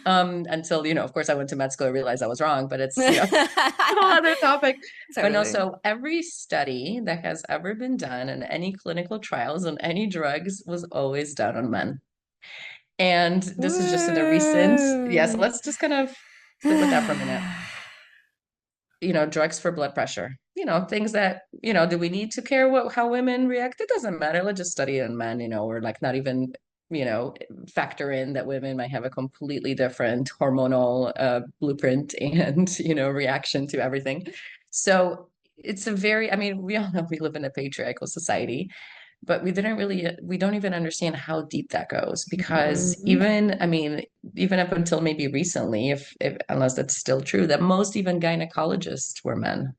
Until of course, I went to med school, I realized I was wrong, but it's a whole other topic. But no, Totally. so every study that has ever been done in any clinical trials on any drugs was always done on men. And this is just in a recent, yeah, so Woo. let's just kind of sit with that for a minute. Drugs for blood pressure, things that, do we need to care how women react? It doesn't matter. Let's just study it in men, or like not even, you know, factor in that women might have a completely different hormonal blueprint and, reaction to everything. So it's a very, I mean, we all know we live in a patriarchal society, but we don't even understand how deep that goes because Mhm. even, I mean, even up until maybe recently, if unless that's still true, that most even gynecologists were men.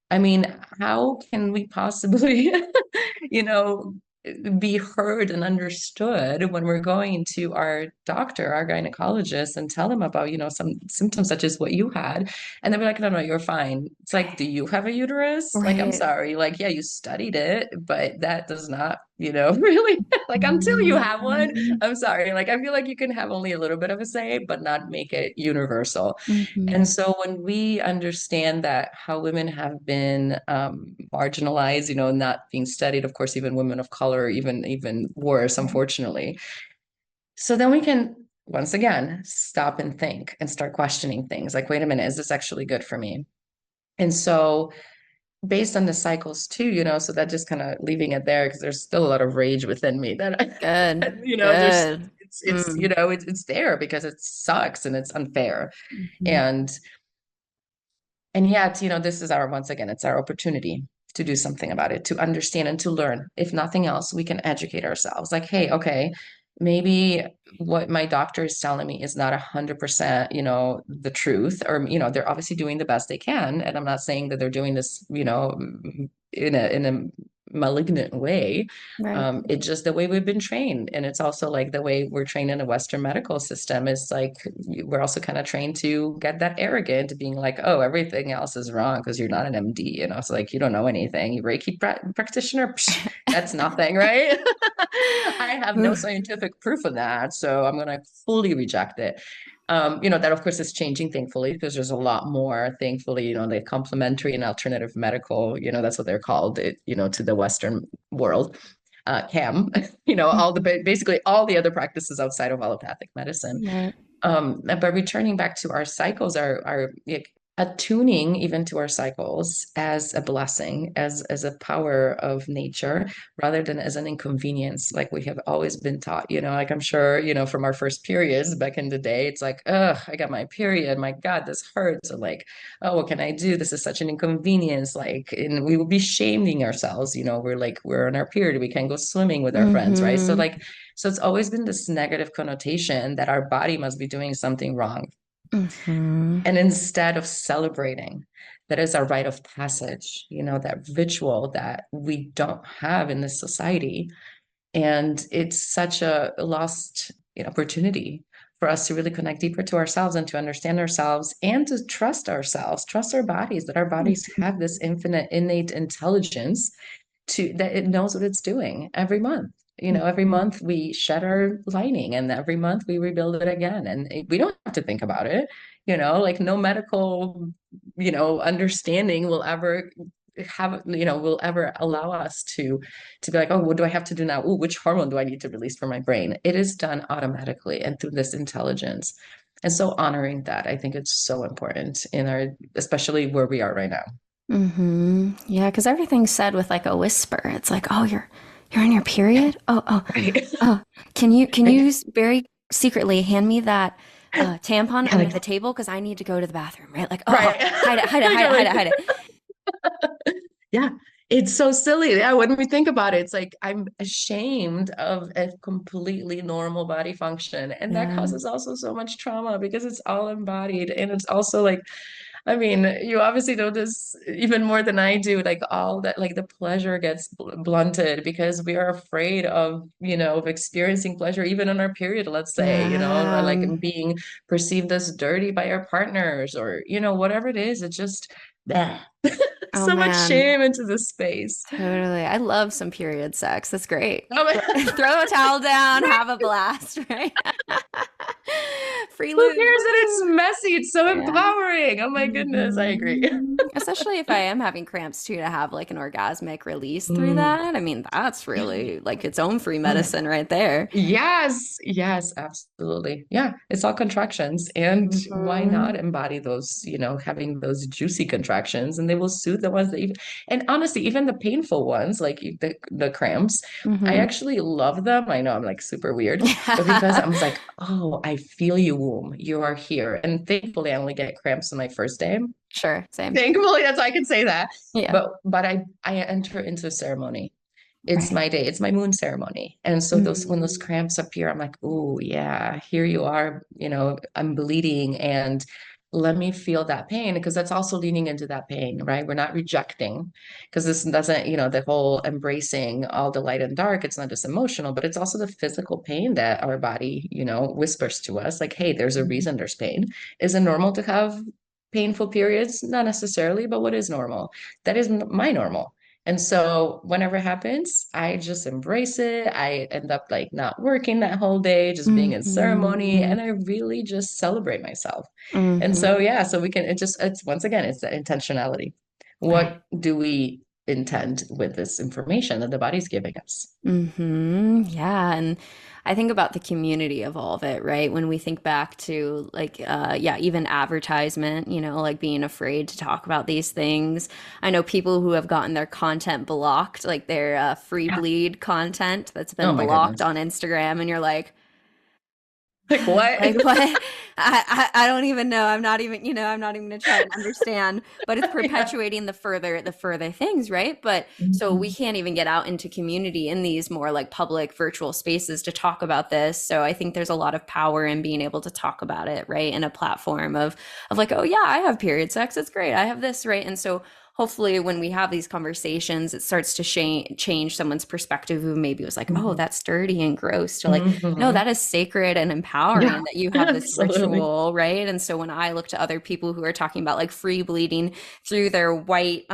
I mean, how can we possibly, you know, be heard and understood when we're going to our doctor, our gynecologist, and tell them about, some symptoms such as what you had. And they'll be like, no, no, you're fine. It's like, do you have a uterus? Like, I'm Right. sorry. Like, yeah, you studied it, but that does not, really, like, until you have one, I'm sorry. Like, I feel like you can have only a little bit of a say, but not make it universal. And Mhm. so when we understand that how women have been marginalized, not being studied, of course, even women of color, even worse, Right. unfortunately. So then we can once again stop and think and start questioning things like, wait a minute, is this actually good for me? And so based on the cycles too, so that just kind of leaving it there because there's still a lot of rage within me that, Good. there's Good. it's it's there because it sucks and it's unfair. Mhm. And And yet, this is our, once again, it's our opportunity to do something about it, to understand and to learn. If nothing else, we can educate ourselves. Like, hey, okay, maybe what my doctor is telling me is not 100%, the truth, or, they're obviously doing the best they can. And I'm not saying that they're doing this, in a malignant way. Right. It's just the way we've been trained. And it's also like the way we're trained in the Western medical system is like, we're also kind of trained to get that arrogant, being like, oh, everything else is wrong because you're not an MD. It's like, you don't know anything. You Reiki practitioner, psh, that's nothing, right? I have no scientific proof of that. So I'm going to fully reject it. That of course is changing, thankfully, because there's a lot more, thankfully, the complementary and alternative medical, that's what they're called, to the Western world, CAM, all the basically all the other practices outside of allopathic medicine. Right. But returning back to our cycles, attuning even to our cycles as a blessing, as a power of nature, rather than as an inconvenience, like we have always been taught, like I'm sure, from our first periods back in the day, it's like, oh, I got my period. My God, this hurts. Or like, oh, what can I do? This is such an inconvenience. Like, and we will be shaming ourselves, we're like, we're on our period. We can't go swimming with our friends, right? So Mm-hmm. like, so it's always been this negative connotation that our body must be doing something wrong. Mm-hmm. And instead of celebrating, that is our rite of passage, that ritual that we don't have in this society. And it's such a lost opportunity for us to really connect deeper to ourselves and to understand ourselves and to trust ourselves, trust our bodies, that our bodies have this infinite, innate intelligence to that it knows what it's doing every month. Every Mm-hmm. month we shed our lining and every month we rebuild it again. And we don't have to think about it, like no medical, understanding will ever will ever allow us to be like, oh, what do I have to do now? Ooh, which hormone do I need to release for my brain? It is done automatically and through this intelligence. And so honoring that, I think it's so important especially where we are right now. Mm-hmm. Yeah, because everything's said with like a whisper. It's like, oh, you're on your period? Oh, oh, Right. oh. Can you very secretly hand me that tampon Yeah, under like, the table because I need to go to the bathroom, right? Like, oh, right. oh, hide it, hide it, Like, hide it, you're hide like, it, hide it. yeah, it's so silly. Yeah, when we think about it, it's like I'm ashamed of a completely normal body function. And that Yeah. causes also so much trauma because it's all embodied. And it's also like, I mean, you obviously know this even more than I do, like all that, like the pleasure gets blunted because we are afraid of experiencing pleasure even on our period, let's say, like Yeah. being perceived as dirty by our partners or, whatever it is. It's just, bleh. Oh So much man. shame into the space. Totally. I love some period sex. That's great. Oh my, Throw a towel down, right? have a blast, right? Free Who lube. cares that it's Woo. messy? It's so Yeah. empowering. Oh my goodness, I agree. Especially if I am having cramps too, to have like an orgasmic release through Mm. that. I mean, that's really like its own free Oh my medicine right there. Yes, yes, absolutely. Yeah, it's all contractions. And why Hmm. not embody those, having those juicy contractions and they will soothe the ones that even, and honestly, even the painful ones, like the cramps, I Hmm. actually love them. I know I'm like super weird, but because I was like, oh, I feel you, womb. You are here. And thankfully, I only get cramps on my first day. Sure, same. Thankfully, that's why I can say that. Yeah. But I enter into a ceremony. It's Right. my day. It's my moon ceremony. And so those when those Hmm. cramps appear, I'm like, oh yeah, here you are, I'm bleeding and let me feel that pain because that's also leaning into that pain, right? We're not rejecting because this doesn't, the whole embracing all the light and dark, it's not just emotional, but it's also the physical pain that our body, whispers to us like, hey, there's a reason there's pain. Is it normal to have painful periods? Not necessarily, but what is normal? That is my normal. And so whenever it happens, I just embrace it. I end up like not working that whole day, just being in ceremony, Hmm. and I really just celebrate myself. And Hmm. so yeah, so it's once again, it's that intentionality. Right. What do we intend with this information that the body's giving us? Yeah. And I think about the community of all of it, right? When we think back to like, yeah, even advertisement, like being afraid to talk about these things. I know people who have gotten their content blocked, like their free Yeah. bleed content that's Oh been my blocked goodness. on Instagram. And you're like, Like what? like what? I don't even know. I'm not even gonna try and understand. But it's Yeah. perpetuating the further things, right? But so we Mhm. can't even get out into community in these more like public virtual spaces to talk about this. So I think there's a lot of power in being able to talk about it, right? In a platform of like, oh yeah, I have period sex. It's great. I have this, right? And so hopefully when we have these conversations, it starts to change someone's perspective who maybe was like, oh, Mhm. that's dirty and gross, to like, no, Mhm. that is sacred and empowering Yeah, that you have this absolutely. ritual, right? And so when I look to other people who are talking about like free bleeding through their white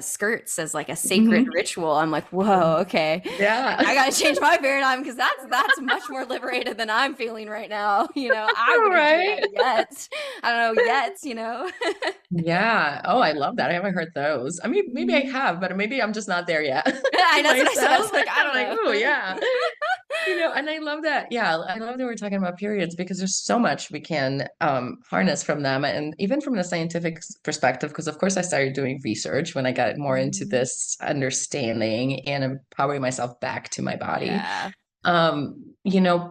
skirts as like a sacred Mhm. ritual, I'm like, whoa, okay. Yeah. I gotta change my paradigm because that's much more liberated than I'm feeling right now. I All wouldn't do right. that yet. I don't know yet. Yeah. Oh, I love that. I haven't heard those. I mean, maybe I have, but maybe I'm just not there yet I That's what I said. I was myself. like, I I'm don't like, oh, know. yeah. And I love that. Yeah, I love that we're talking about periods because there's so much we can harness from them. And even from the scientific perspective, because of course I started doing research when I got more into Mhm. this understanding and empowering myself back to my body. Yeah.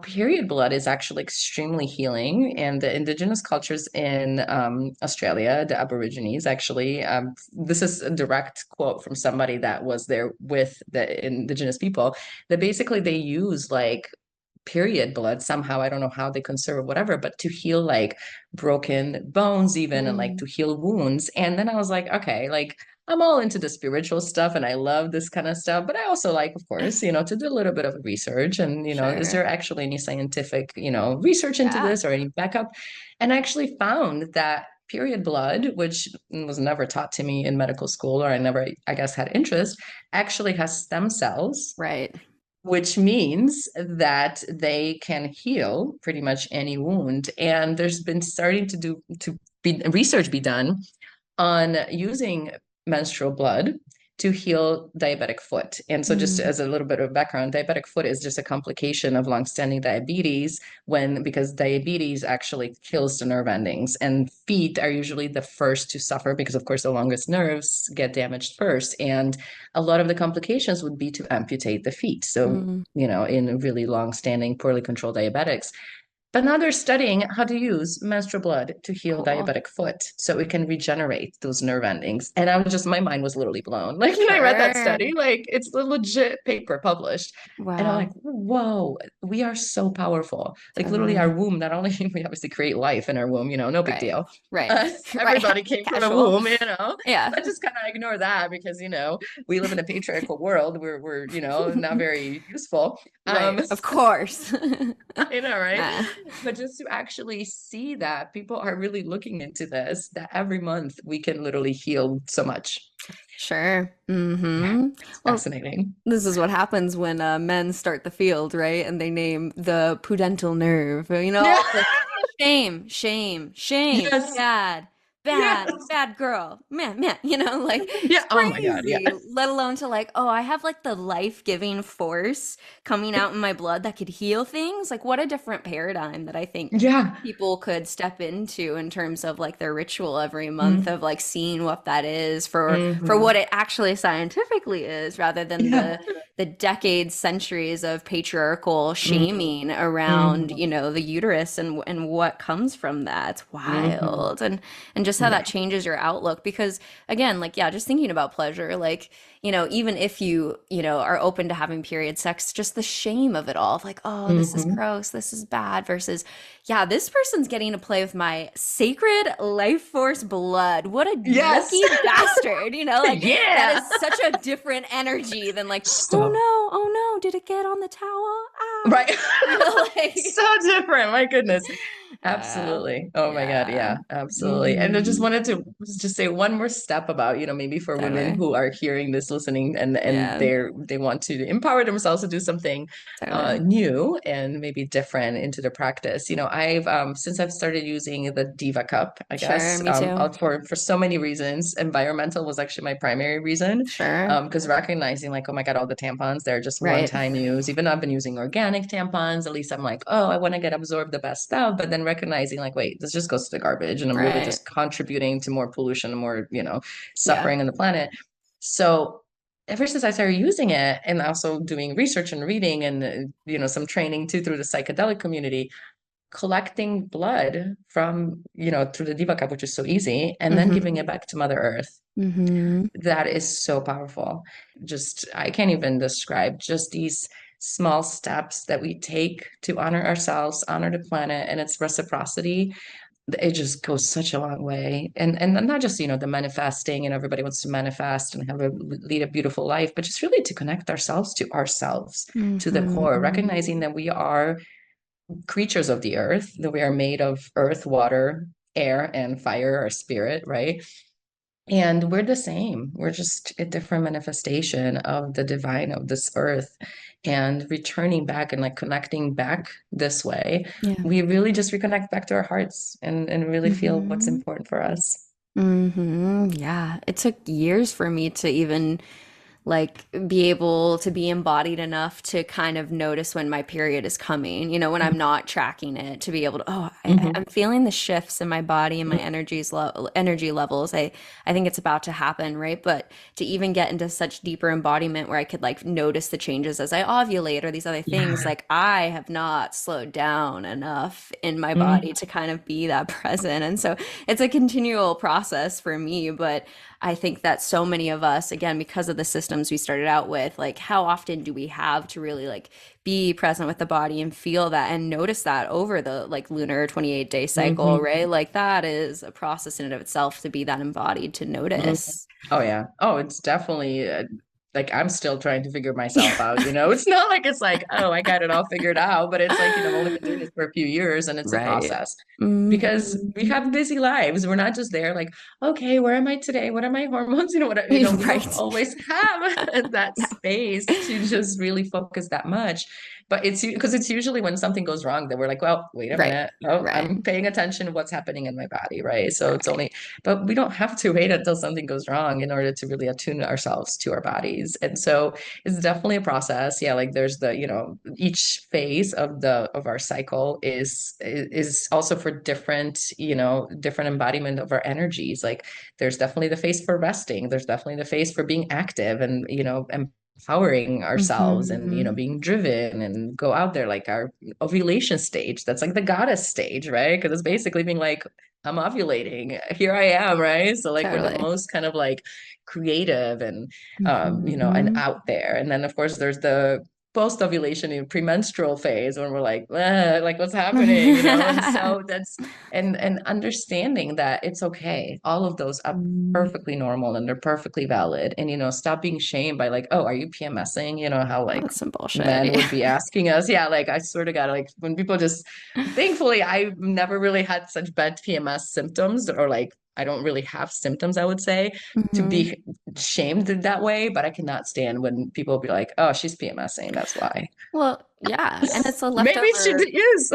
Period blood is actually extremely healing, and the indigenous cultures in Australia, the Aborigines, actually, this is a direct quote from somebody that was there with the indigenous people, that basically they use like period blood somehow. I don't know how they conserve whatever, but to heal like broken bones, even, and like Mm. to heal wounds. And then I was like, okay, like I'm all into the spiritual stuff and I love this kind of stuff, but I also like, of course, to do a little bit of research and, is Sure. there actually any scientific, research into Yeah. this or any backup? And I actually found that period blood, which was never taught to me in medical school, or I never, I guess, had interest, actually has stem cells, Right. which means that they can heal pretty much any wound. And there's been starting to be research be done on using menstrual blood to heal diabetic foot. And so just Mm. as a little bit of background, diabetic foot is just a complication of longstanding diabetes because diabetes actually kills the nerve endings, and feet are usually the first to suffer because of course the longest nerves get damaged first. And a lot of the complications would be to amputate the feet. So, Mm. in really long-standing, poorly controlled diabetics. But now they're studying how to use menstrual blood to heal Cool. diabetic foot so it can regenerate those nerve endings. And my mind was literally blown. Like when I read that Sure. study, like it's a legit paper published. And I'm like, Wow. whoa, we are so powerful. Like literally our Totally. womb, not only we obviously create life in our womb, no big Right. deal. Right. Right. Everybody came from a Casual. womb, Yeah. but just kind of ignore that because, we live in a patriarchal world where we're, not very useful. Right. Of course. I know, right? Nah. But just to actually see that people are really looking into this, that every month we can literally heal so much. Sure. Yeah, Mm-hmm. it's Well, fascinating. this is what happens when men start the field, right? And they name the pudendal nerve. Yeah. All the shame, shame, shame, Yes. bad, Yes. bad, bad girl, man, man. Like Yeah. it's Oh my God. Yeah. crazy. Let alone to like, oh, I have like the life-giving force coming out in my blood that could heal things. Like, what a different paradigm that I think Yeah. people could step into in terms of like their ritual every month Mm-hmm. of like seeing what that is for Mm-hmm. what it actually scientifically is rather than Yeah. the decades centuries of patriarchal Mm-hmm. shaming around Mm-hmm. the uterus and what comes from that. It's Mm-hmm. wild. And just how Yeah. that changes your outlook because again, like yeah, just thinking about pleasure, like even if you are open to having period sex, just the shame of it all, of like, oh, this is Mm-hmm. gross, this is bad, versus, yeah, this person's getting to play with my sacred life force blood. What a Yes. yucky bastard, like that Yeah. is such a different energy than like, So oh no, did it get on the towel? Ow. right. Like, So different. My goodness. uh, Absolutely. Oh my God. yeah. Yeah, absolutely. And I just Hmm. wanted to just say one more step about, maybe for women Totally. who are hearing this, listening, and Yeah, they want to empower themselves to do something totally. new and maybe different into their practice. I've since I've started using the Diva Cup, I Sure, guess, me too. for so many reasons. Environmental was actually my primary reason, Sure. because recognizing like, oh my God, all the tampons, they're just Right. one-time use. Even though I've been using organic tampons, at least I'm like, oh, I want to get absorbed the best stuff. But then recognizing like, wait, this just goes to the garbage, and I'm really Right. just contributing to more pollution, more, Yeah. suffering on the planet. So ever since I started using it and also doing research and reading and, some training too through the psychedelic community, collecting blood from, through the Diva Cup, which is so easy, and then giving Mm-hmm. it back to Mother Earth, Mm-hmm. that is so powerful. Just, I can't even describe just these small steps that we take to honor ourselves, honor the planet, and its reciprocity. It just goes such a long way. And not just, the manifesting, and everybody wants to manifest and lead a beautiful life, but just really to connect ourselves to the core, Mm-hmm. recognizing that we are creatures of the earth, that we are made of earth, water, air, and fire, our spirit, right? And we're the same. We're just a different manifestation of the divine of this earth. And returning back and like connecting back this way, Yeah. we really just reconnect back to our hearts and really feel what's Mm-hmm. important for us. Mm-hmm. Yeah. It took years for me to even like be able to be embodied enough to kind of notice when my period is coming, when I'm not tracking it, to be able to, oh, I'm Mm-hmm. feeling the shifts in my body and my energy levels. I think it's about to happen, right? But to even get into such deeper embodiment where I could like notice the changes as I ovulate or these other things, Yeah. like I have not slowed down enough in my body Mm-hmm. to kind of be that present. And so it's a continual process for me, but I think that so many of us, again, because of the systems we started out with, like how often do we have to really like be present with the body and feel that and notice that over the like lunar 28-day cycle, Mm-hmm. right? Like that is a process in and of itself to be that embodied to Mhm. notice. Oh yeah. Oh, it's definitely like I'm still trying to figure myself out, you know. It's not like it's like, oh, I got it all figured out, but it's like, I've only been doing this for a few years and it's a Right. process because Hmm. we have busy lives. We're not just there like, okay, where am I today? What are my hormones? We don't Right. always have that No. space to just really focus that much. But it's because it's usually when something goes wrong that we're like, well, wait a Right. minute. Oh, Right. I'm paying attention to what's happening in my body, right? So it's Right. only but we don't have to wait until something goes wrong in order to really attune ourselves to our bodies. And so it's definitely a process. Yeah, like there's each phase of our cycle is also for different, different embodiment of our energies. Like there's definitely the phase for resting. There's definitely the phase for being active and, empowering ourselves and, Hmm. being driven and go out there like our ovulation stage. That's like the goddess stage, right? Because it's basically being like, I'm ovulating. Here I am, right? So like we're the Totally. most kind of like creative and and Hmm. out there. And then of course there's the post ovulation and premenstrual phase when we're like what's happening, And so that's and understanding that it's okay. All of those are perfectly normal and they're perfectly valid. And stop being shamed by like, oh, are you PMSing? You know how like That's some bullshit. men Yeah. would be asking us. Yeah, like I swear to God, like when people just thankfully I've never really had such bad PMS symptoms or like I don't really have symptoms, I would say, to Hmm. be shamed that way, but I cannot stand when people be like, oh, she's PMSing, that's why. Well, yeah, and Maybe she is.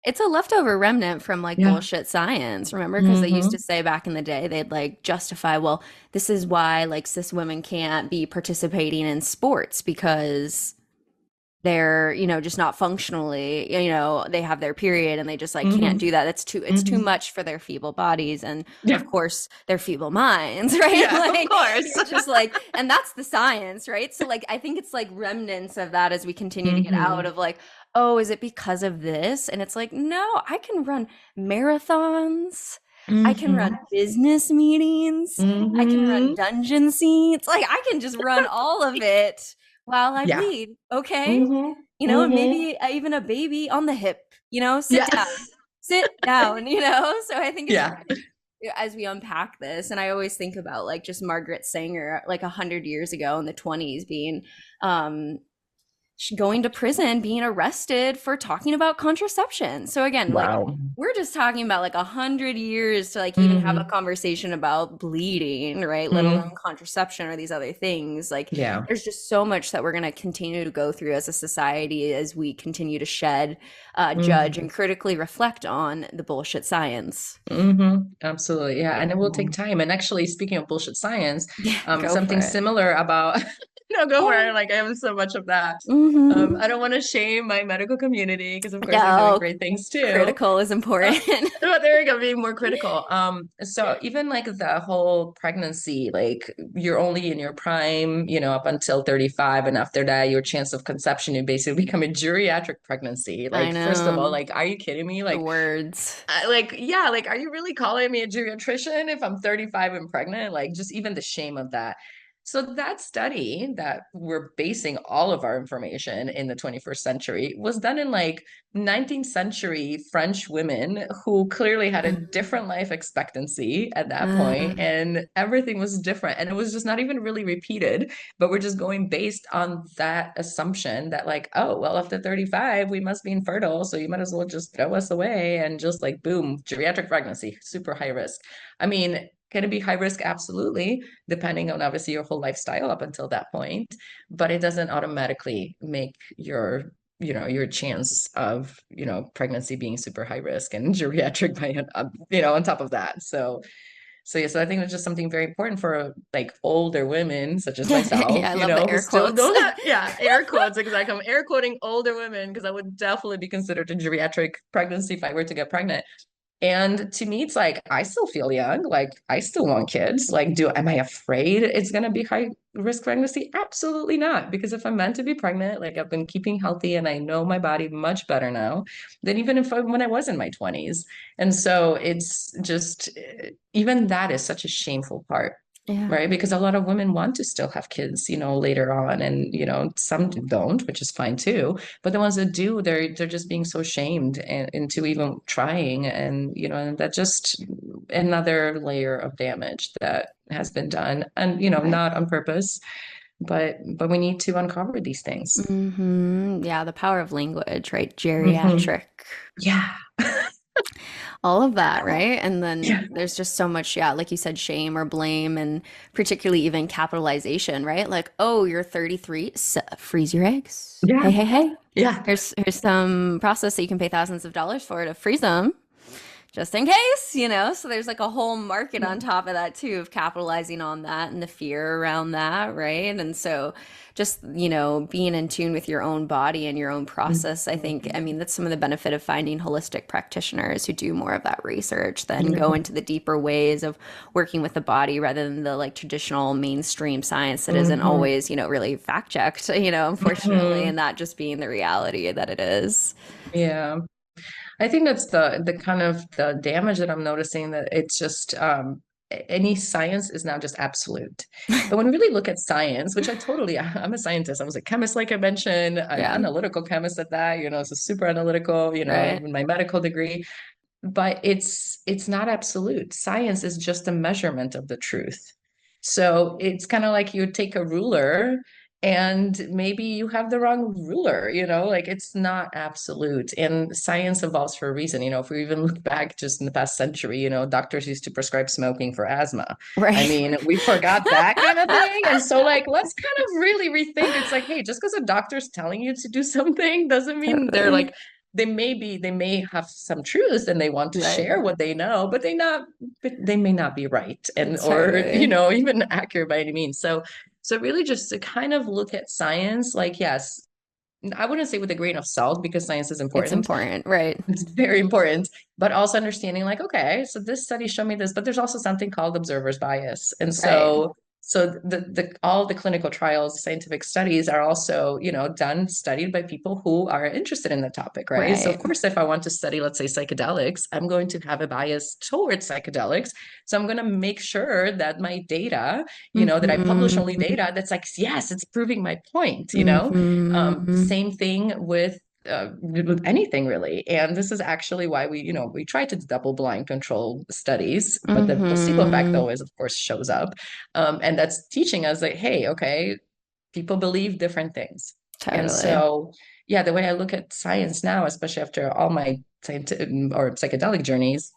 it's a leftover remnant from like Yeah. bullshit science, remember? Because they used to Mm-hmm. say back in the day, they'd like justify, well, this is why like cis women can't be participating in sports because they're just not functionally, they have their period and they just like can't Mm-hmm. do that. It's too Mm-hmm. much for their feeble bodies and Yeah. of course their feeble minds. Right? Yeah, of Like course. you're just like, and that's the science, right? So like I think it's like remnants of that as we continue to get out Mm-hmm. of like, oh, is it because of this? And it's like, no, I can run marathons, I can run Mm-hmm. business meetings, I can run Mm-hmm. dungeon scenes, like I can just run all of it while I Yeah. bleed. Okay. Mm-hmm. And Mm-hmm. maybe even a baby on the hip, Yeah. sit down, So I think it's Yeah. really, as we unpack this, and I always think about like just Margaret Sanger, like 100 years ago in the 20s being, um, going to prison, being arrested for talking about contraception. So again, like Wow. we're just talking about like 100 years to like even have a Mm-hmm. conversation about bleeding, right? Let alone Mm-hmm. contraception or these other things. Like Yeah. there's just so much that we're going to continue to go through as a society as we continue to shed, judge, Mm-hmm. and critically reflect on the bullshit science. Absolutely. Yeah. And it will take time. And actually, speaking of bullshit science, Yeah, go for something it. similar about, no, go for Yeah. it. Like, I have so much of that. Hmm. I don't want to shame my medical community because, of course, they're doing No, great things too. critical is Uh, important. but there we go, being more critical. So even like the whole pregnancy, like you're only in your prime, up until 35, and after that, your chance of conception, you basically become a geriatric pregnancy. I Like, first of all, know. like, are you kidding me? The Like, words. yeah, like, are you really calling me a geriatrician if I'm 35 and pregnant? Like, just even the shame of that. So that study that we're basing all of our information in the 21st century was done in like 19th century French women who clearly had a different life expectancy at that point, Uh, and everything was different. And it was just not even really repeated, but we're just going based on that assumption that like, oh, well, after 35, we must be infertile. So you might as well just throw us away and just like, boom, geriatric pregnancy, super high risk. I mean, can it be high risk? Absolutely, depending on obviously your whole lifestyle up until that point, but it doesn't automatically make your chance of pregnancy being super high risk and geriatric by on top of that. So So yeah, so I think it's just something very important for like older women such as myself, Yeah, I love the who air still quotes. don't have, yeah, air quotes, exactly. I'm air quoting older women because I would definitely be considered a geriatric pregnancy if I were to get pregnant. And to me, it's like I still feel young. Like I still want kids. Like, am I afraid it's gonna be high risk pregnancy? Absolutely not. Because if I'm meant to be pregnant, like I've been keeping healthy and I know my body much better now than even when I was in my 20s. And so it's just even that is such a shameful part. Yeah. Right. Because a lot of women want to still have kids, later on. And, some don't, which is fine too. But the ones that do, they're just being so shamed into even trying, and that just another layer of damage that has been done, and Right. not on purpose, but we need to uncover these things. Yeah, the power of language, right? Hmm. Geriatric. Yeah. All of that, right? And then Yeah. there's just so much, yeah, like you said, shame or blame, and particularly even capitalization, right? Like, oh, you're 33, freeze your eggs. Hey, Yeah. hey, hey. Yeah. Here's some process that you can pay thousands of dollars for to freeze them just in case, you know? So there's like a whole market on top of that too, of capitalizing on that and the fear around that, right? And so just, being in tune with your own body and your own process, I think, I mean, that's some of the benefit of finding holistic practitioners who do more of that research, then go into the deeper ways of working with the body rather than the like traditional mainstream science that isn't Hmm. always, really fact checked, unfortunately, Hmm. and that just being the reality that it is. Yeah. I think that's the kind of the damage that I'm noticing, that it's just any science is now just absolute. But when we really look at science, which I'm a scientist. I was a chemist, like I mentioned, an Yeah. analytical chemist at that, so super analytical, Right. even my medical degree. But it's not absolute. Science is just a measurement of the truth. So it's kind of like you take a ruler and maybe you have the wrong ruler, like it's not absolute. And science evolves for a reason. If we even look back just in the past century, doctors used to prescribe smoking for asthma. I Right. mean, we forgot that kind of thing. And so, like, let's kind of really rethink. It's like, hey, just because a doctor's telling you to do something doesn't mean they're Totally. like, they may have some truth and they want to Right. share what they know, but they may not be right, and or Totally. even accurate by any means. So really just to kind of look at science, like, yes, I wouldn't say with a grain of salt, because science is It's important. important. Right. It's very important, but also understanding like, okay, so this study showed me this, but there's also something called observer's bias. And Right. so the all the clinical trials, scientific studies are also, studied by people who are interested in the topic, right? So of Right. course, if I want to study, let's say, psychedelics, I'm going to have a bias towards psychedelics. So I'm going to make sure that my data, that I publish only Mm-hmm. data that's like, yes, it's proving my point. Mm-hmm. Same thing with anything really. And this is actually why we try to double blind control studies, but the placebo effect Mm-hmm. always, of course, shows up. And that's teaching us like, hey, okay, people believe different things. And Totally. so, yeah, the way I look at science now, especially after all my scientific or psychedelic journeys,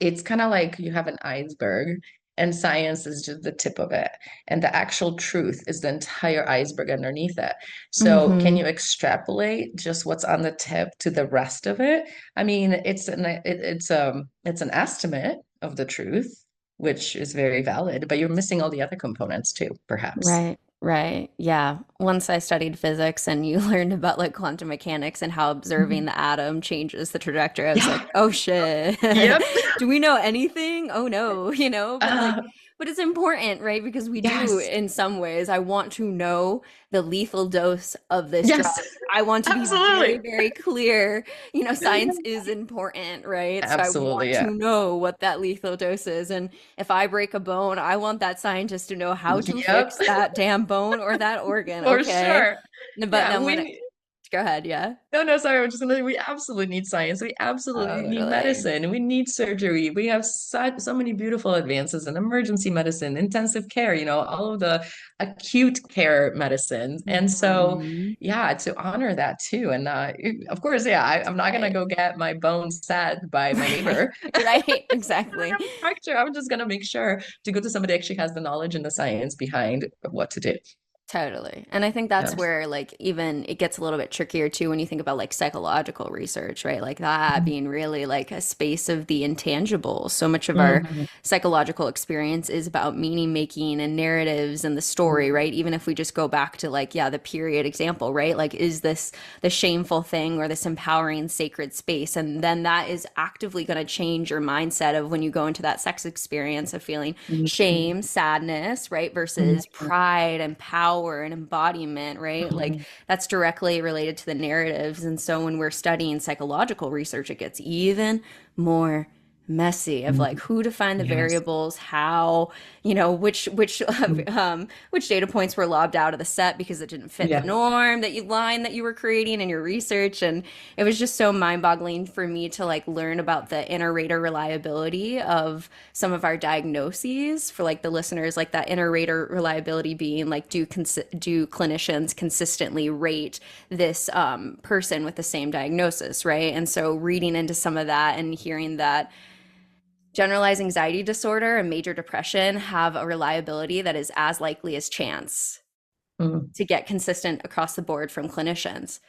it's kind of like you have an iceberg and science is just the tip of it. And the actual truth is the entire iceberg underneath it. So can Mm-hmm. you extrapolate just what's on the tip to the rest of it? I mean, it's an estimate of the truth, which is very valid, but you're missing all the other components too, perhaps. Right. Right. Yeah. Once I studied physics and you learned about like quantum mechanics and how observing Mhm. the atom changes the trajectory, I was like, Yeah. oh shit. Yep. Do we know anything? Oh no, but like, Uh, but it's important, right? Because we do yes. in some ways. I want to know the lethal dose of this drug. Yes. I want to be very, Absolutely. very clear. Science is important, right? So I Absolutely. want Yeah. to know what that lethal dose is. And if I break a bone, I want that scientist to know how to Yep. fix that damn bone or that organ, For okay? sure. But Yeah. then go ahead, yeah. No, no, sorry. I'm just gonna, we absolutely need science. We absolutely need Totally. medicine. We need surgery. We have so many beautiful advances in emergency medicine, intensive care, all of the acute care medicines. And so, Mhm. yeah, to honor that too. And of course, yeah, I'm not gonna Right. go get my bones set by my Right. neighbor. Right. I'm Exactly. a doctor. I'm just gonna make sure to go to somebody who actually has the knowledge and the science behind what to do. Totally. And I think Yeah. that's where like even it gets a little bit trickier too when you think about like psychological research, right? Like that being really like a space of the intangible. So much of our Mhm. psychological experience is about meaning making and narratives and the story, Mhm. right? Even if we just go back to like, yeah, the period example, right? Like, is this the shameful thing or this empowering sacred space? And then that is actively going to change your mindset of when you go into that sex experience of feeling Mhm. shame, sadness, right? Versus Mhm. pride and power and embodiment, right? Like Mhm. that's directly related to the narratives. And so when we're studying psychological research, it gets even more messy of like Mhm. who defined the Yes. variables, how, you know, Mhm. which data points were lobbed out of the set because it didn't fit the Yeah. norm that you line that you were creating in your research. And it was just so mind-boggling for me to like learn about the inner rater reliability of some of our diagnoses for like the listeners, like that inner rater reliability being like do clinicians consistently rate this person with the same diagnosis, right? And so reading into some of that and hearing that generalized anxiety disorder and major depression have a reliability that is as likely as chance Mhm. to get consistent across the board from clinicians.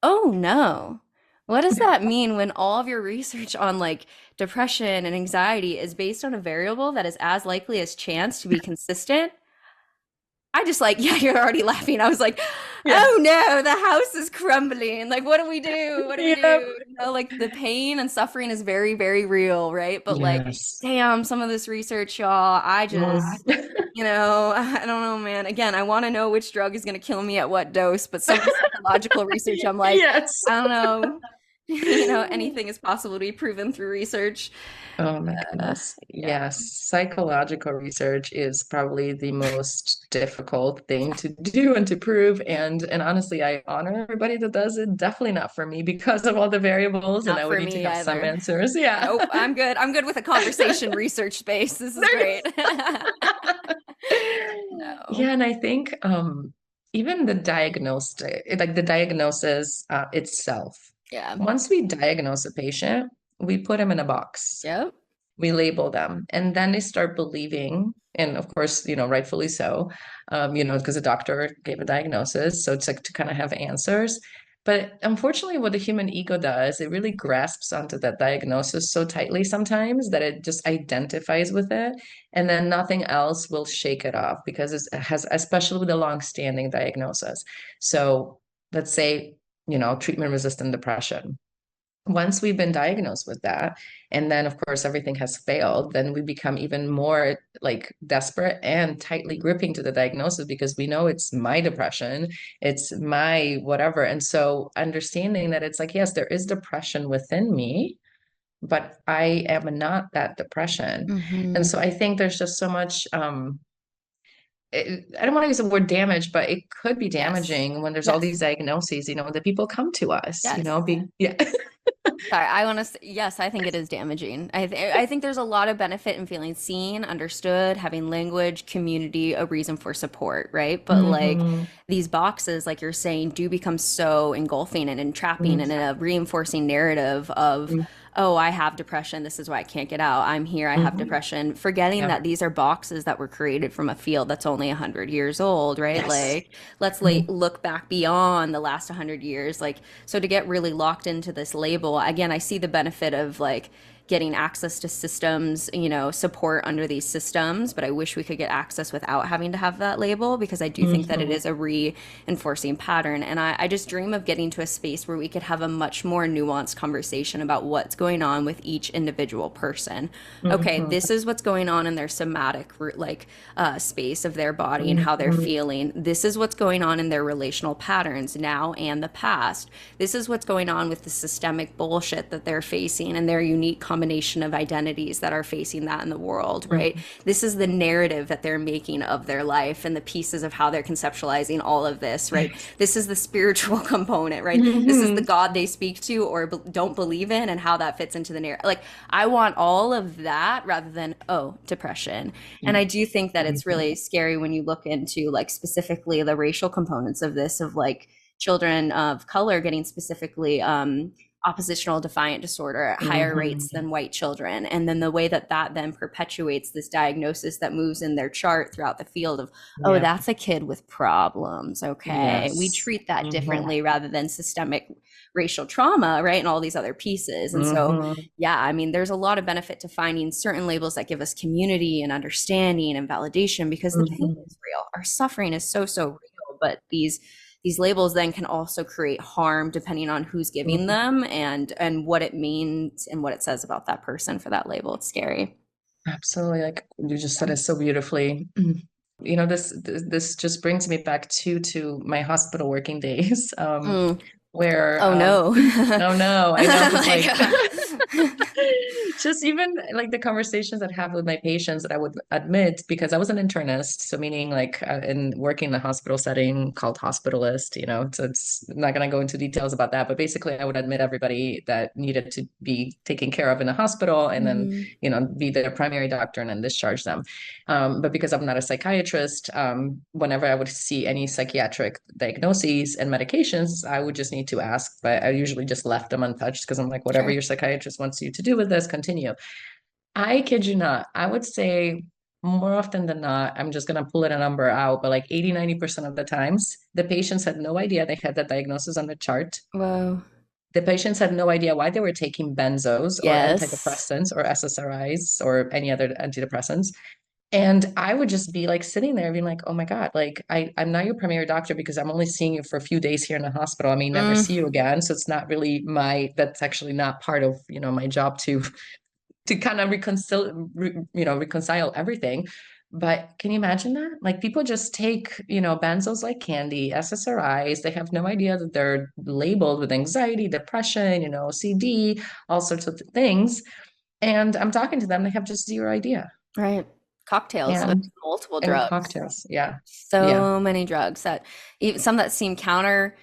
Oh no. What does that mean when all of your research on like depression and anxiety is based on a variable that is as likely as chance to be consistent? I just like, yeah, you're already laughing. I was like, Yeah. oh no, the house is crumbling. Like, what do we do? What do we do? Yep. You know, like the pain and suffering is very, very real, right? But like, Yes. damn, some of this research, y'all, I Mhm. just, you know, I don't know, man. Again, I want to know which drug is going to kill me at what dose, but some of the psychological research, I'm like, Yes. I don't know. You know, anything is possible to be proven through research. Oh my Uh, goodness. yeah, Yes, psychological research is probably the most difficult thing to do and to prove. And honestly, I honor everybody that does it. Definitely not for me because of all the variables, and not I would for need to me have some either. answers. Yeah. Nope, I'm good. I'm good with a conversation research space. This is There you great. No. Yeah, and I think even the diagnostic, like the diagnosis itself, Yeah. once we diagnose a patient, we put them in a box. Yep. We label them, and then they start believing, and of course, rightfully so, because the doctor gave a diagnosis, so it's like to kind of have answers. But unfortunately, what the human ego does, it really grasps onto that diagnosis so tightly sometimes that it just identifies with it, and then nothing else will shake it off because it has, especially with a long-standing diagnosis. So let's say, treatment-resistant depression. Once we've been diagnosed with that, and then of course everything has failed, then we become even more like desperate and tightly gripping to the diagnosis because we know it's my depression, it's my whatever. And so understanding that it's like, yes, there is depression within me, but I am not that depression. And Hmm. so I think there's just so much I don't want to use the word damage, but it could be Yes. damaging when there's all Yes. these diagnoses, that people come to us, Yes. yeah. Sorry, I want to say, yes, I think it is damaging. I think there's a lot of benefit in feeling seen, understood, having language, community, a reason for support, right? But like Mhm. these boxes, like you're saying, do become so engulfing and entrapping and in a reinforcing narrative of, Mhm. oh, I have depression. This is why I can't get out. I'm here. I have Mhm. depression. Forgetting Yeah. that these are boxes that were created from a field that's only 100 years old, right? Yes. Like, let's Mhm. look back beyond the last 100 years. Like, so to get really locked into this label, again, I see the benefit of like getting access to systems, you know, support under these systems, but I wish we could get access without having to have that label because I do think that it Mhm. is a reinforcing pattern. And I just dream of getting to a space where we could have a much more nuanced conversation about what's going on with each individual person. Okay, Mhm. this is what's going on in their somatic like space of their body and how they're Mhm. feeling. This is what's going on in their relational patterns now and the past. This is what's going on with the systemic bullshit that they're facing and their unique combination of identities that are facing that in the world, right? Mhm. This is the narrative that they're making of their life and the pieces of how they're conceptualizing all of this, right? Yes. This is the spiritual component, right? This is the Mhm. God they speak to or don't believe in and how that fits into the narrative. Like, I want all of that rather than, oh, depression. And I do think that it's Mhm. really scary when you look into like specifically the racial components of this, of like children of color getting specifically oppositional defiant disorder at higher rates Hmm. than white children. And then the way that that then perpetuates this diagnosis that moves in their chart throughout the field of, oh, Yeah. that's a kid with problems. Okay. We Yes. treat that Hmm. differently rather than systemic racial trauma, right? And all these other pieces. And so, Hmm. yeah, I mean, there's a lot of benefit to finding certain labels that give us community and understanding and validation because the pain Hmm. is real. Our suffering is so, so real. But these labels then can also create harm depending on who's giving Hmm. them and what it means and what it says about that person for that label. It's scary. Absolutely. Like you just said it so beautifully. You know, this just brings me back to my hospital working days, Mm. where Oh no. oh no, I know, Oh because my like God. just even like the conversations that I have with my patients that I would admit, because I was an internist, so meaning like in working in a hospital setting called hospitalist, you know, so it's I'm not going to go into details about that, but basically I would admit everybody that needed to be taken care of in a hospital, and then Mm. you know be their primary doctor and then discharge them. But because I'm not a psychiatrist, whenever I would see any psychiatric diagnoses and medications, I would just need to ask, but I usually just left them untouched because I'm like, whatever Sure. your psychiatrist wants you to do with this, continue. I kid you not. I would say more often than not, I'm just going to pull it a number out, but like 80, 90% of the times, the patients had no idea they had that diagnosis on the chart. Whoa. The patients had no idea why they were taking benzos or Yes. antidepressants or SSRIs or any other antidepressants. And I would just be like sitting there being like, oh my God, like I'm not your primary doctor because I'm only seeing you for a few days here in the hospital. I may never Mm. see you again. So it's not really that's actually not part of, you know, my job to kind of reconcile everything. But can you imagine that? Like people just take, you know, benzos like candy, SSRIs. They have no idea that they're labeled with anxiety, depression, you know, CD, all sorts of things. And I'm talking to them, they have just zero idea. Right. Cocktails of And multiple and drugs. cocktails. Yeah. Yeah. So many drugs that even some that seem counter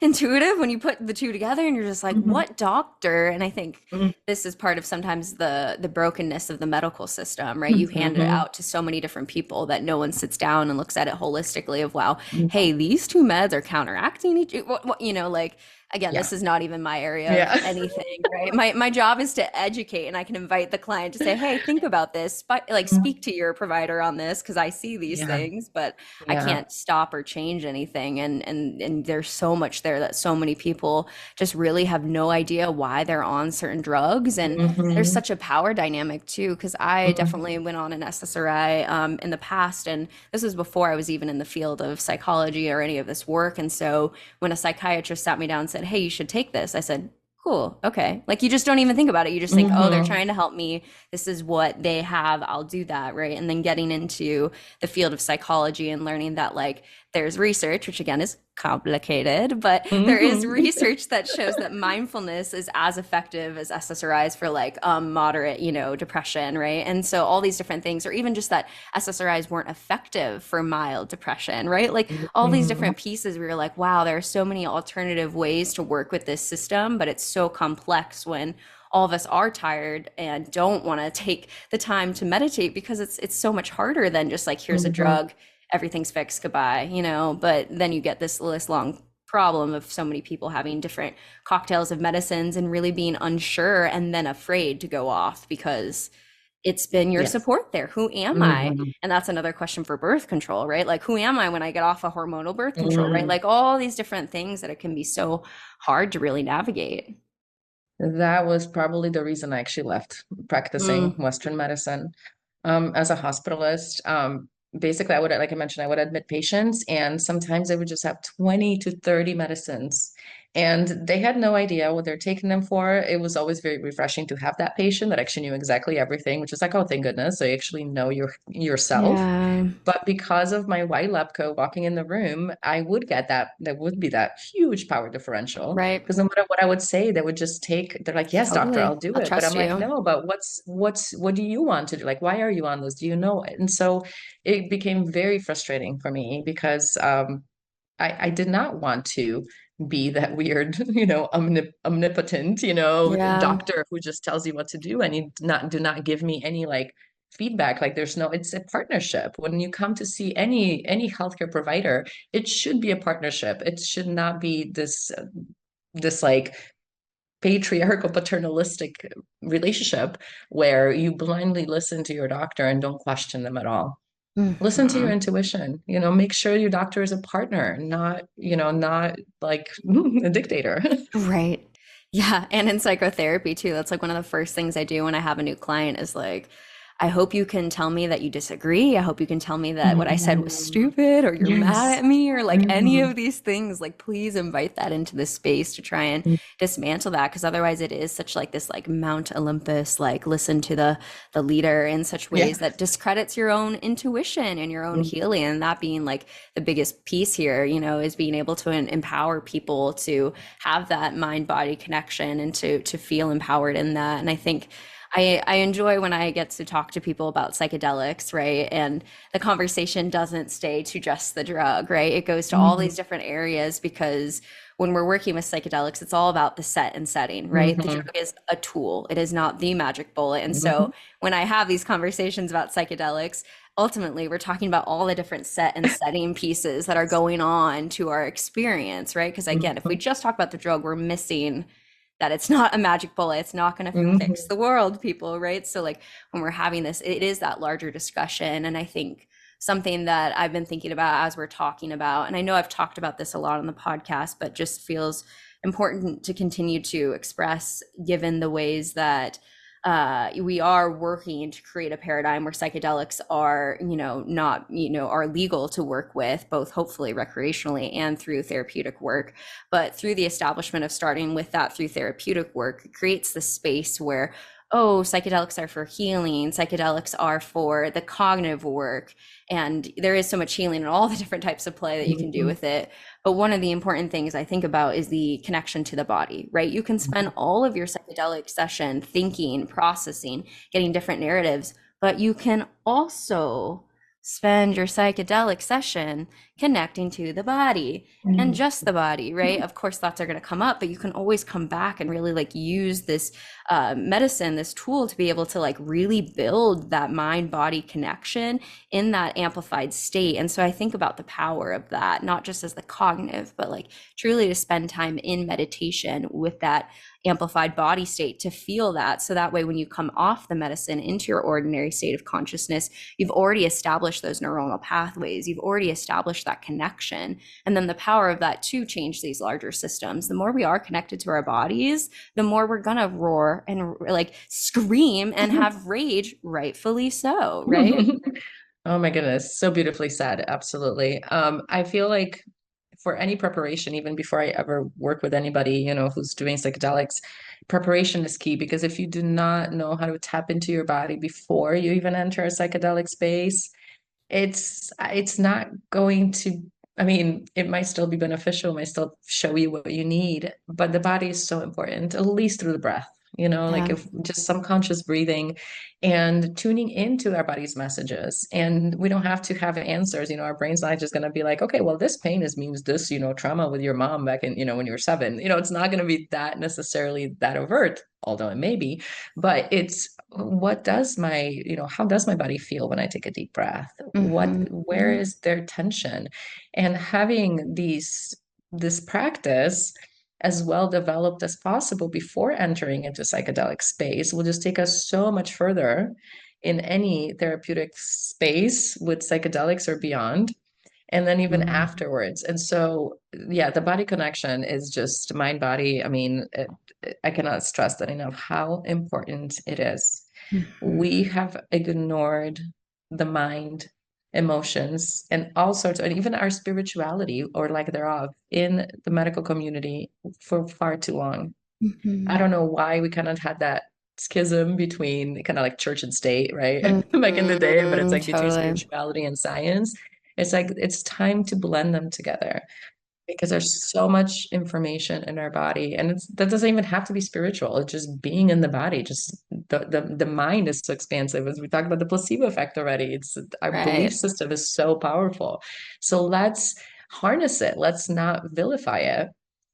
intuitive when you put the two together and you're just like, Hmm. what doctor? And I think Hmm. this is part of sometimes the brokenness of the medical system, right? You hand it out to so many different people that no one sits down and looks at it holistically of, wow, hey, these two meds are counteracting each, you know, like again, Yeah. this is not even my area of Yeah. anything, right? My job is to educate, and I can invite the client to say, hey, think about this, but like speak to your provider on this because I see these Yeah. things, but I Yeah. can't stop or change anything. And there's so much there that so many people just really have no idea why they're on certain drugs. And there's Hmm. such a power dynamic too, because I definitely went on an SSRI in the past, and this was before I was even in the field of psychology or any of this work. And so when a psychiatrist sat me down and said, hey, you should take this, I said, cool, okay. Like you just don't even think about it. You just think, oh, they're Hmm. trying to help me. This is what they have. I'll do that, right? And then getting into the field of psychology and learning that like there's research, which again is complicated, but there is Hmm. research that shows that mindfulness is as effective as SSRIs for like moderate, you know, depression, right? And so all these different things, or even just that SSRIs weren't effective for mild depression, right? Like all these Hmm. different pieces where you're like, wow, there are so many alternative ways to work with this system, but it's so complex when all of us are tired and don't want to take the time to meditate because it's so much harder than just like here's a Hmm. drug, everything's fixed, goodbye, you know. But then you get this long problem of so many people having different cocktails of medicines and really being unsure and then afraid to go off because it's been your Yes. support there. Who am I? Hmm. And that's another question for birth control, right? Like, who am I when I get off a hormonal birth control, right? Hmm. Like, all these different things that it can be so hard to really navigate. That was probably the reason I actually left practicing Mm, Western medicine. As a hospitalist, basically, I would, like I mentioned, I would admit patients, and sometimes they would just have 20 to 30 medicines, and they had no idea what they're taking them for. It was always very refreshing to have that patient that actually knew exactly everything, which is like, oh, thank goodness, so you actually know yourself. yeah, But because of my white lab coat walking in the room, I would get that, there would be that huge power differential. right. Because no matter what I would say, they would just take, they're like, yes, doctor, Totally. I'll do I'll it. But trust I'm like, you. no, but what do you want to do? Like, why are you on this? Do you know it? And so it became very frustrating for me because I did not want to be that weird, you know, omnipotent, you know, Yeah, doctor who just tells you what to do and you do not give me any like feedback. Like there's no, it's a partnership. When you come to see any healthcare provider, it should be a partnership. It should not be this like patriarchal paternalistic relationship where you blindly listen to your doctor and don't question them at all. Listen to your Mhm. intuition, make sure your doctor is a partner, not, not like a dictator. Right. Yeah. And in psychotherapy too, that's like one of the first things I do when I have a new client is like, I hope you can tell me that you disagree. I hope you can tell me that what I said was Mhm. stupid or you're mad Yes. at me or like any Mhm. of these things. Like, please invite that into the space to try and dismantle that. Cause otherwise it is such like this like Mount Olympus, like listen to the leader in such Yeah. ways that discredits your own intuition and your own healing. And that being like the biggest piece here, is being able to empower people to have that mind body connection and to feel empowered in that. And I think I enjoy when I get to talk to people about psychedelics, right? And the conversation doesn't stay to just the drug, right? It goes to all these Mhm. different areas because when we're working with psychedelics, it's all about the set and setting, right? The Mhm. drug is a tool, it is not the magic bullet. And Mhm. so when I have these conversations about psychedelics, ultimately we're talking about all the different set and setting pieces that are going on to our experience, right? Because again, if we Mhm. just talk about the drug, we're missing that it's not a magic bullet. It's not going to fix Mhm. the world, people, right? So, like, when we're having this, it is that larger discussion. And I think something that I've been thinking about as we're talking about, and I know I've talked about this a lot on the podcast, but just feels important to continue to express given the ways that we are working to create a paradigm where psychedelics are, not, are legal to work with, both hopefully recreationally and through therapeutic work. But through the establishment of starting with that through therapeutic work, it creates the space where, oh, psychedelics are for healing, psychedelics are for the cognitive work. And there is so much healing and all the different types of play that you can do Mhm. with it. But one of the important things I think about is the connection to the body, right? You can spend all of your psychedelic session thinking, processing, getting different narratives, but you can also spend your psychedelic session connecting to the body and Mhm. just the body, right? Of course, thoughts are going to come up, but you can always come back and really like use this medicine, this tool to be able to like really build that mind body connection in that amplified state. And so I think about the power of that, not just as the cognitive, but like truly to spend time in meditation with that amplified body state to feel that. So that way, when you come off the medicine into your ordinary state of consciousness, you've already established those neuronal pathways. You've already established that connection. And then the power of that to change these larger systems. The more we are connected to our bodies, the more we're going to roar and like scream and have rage, rightfully so, right? Oh my goodness, so beautifully said. Absolutely. I feel like for any preparation, even before I ever work with anybody, who's doing psychedelics, preparation is key because if you do not know how to tap into your body before you even enter a psychedelic space, it's not going to, I mean, it might still be beneficial, might still show you what you need, but the body is so important, at least through the breath. Like Yeah. if just some conscious breathing and tuning into our body's messages. And we don't have to have answers. Our brain's not just going to be like, okay, well, this pain is means this, trauma with your mom back in, when you were 7. It's not going to be that necessarily that overt, although it may be, but it's what does my, how does my body feel when I take a deep breath? Mm-hmm. Where is their tension? And having this practice as well developed as possible before entering into psychedelic space will just take us so much further in any therapeutic space with psychedelics or beyond, and then even afterwards. And so, yeah, the body connection is just mind body. I mean, I cannot stress that enough how important it is. Mm-hmm. We have ignored the mind, emotions, and all sorts, and even our spirituality or lack thereof in the medical community for far too long. I Mm-hmm. don't know why we kind of had that schism between kind of like church and state, right? Back in the day, but it's Mm-hmm. like between Totally. spirituality and science. It's like it's time to blend them together because there's so much information in our body, and that doesn't even have to be spiritual. It's just being in the body. Just the mind is so expansive. As we talked about the placebo effect already, it's our belief Right. system is so powerful. So let's harness it. Let's not vilify it.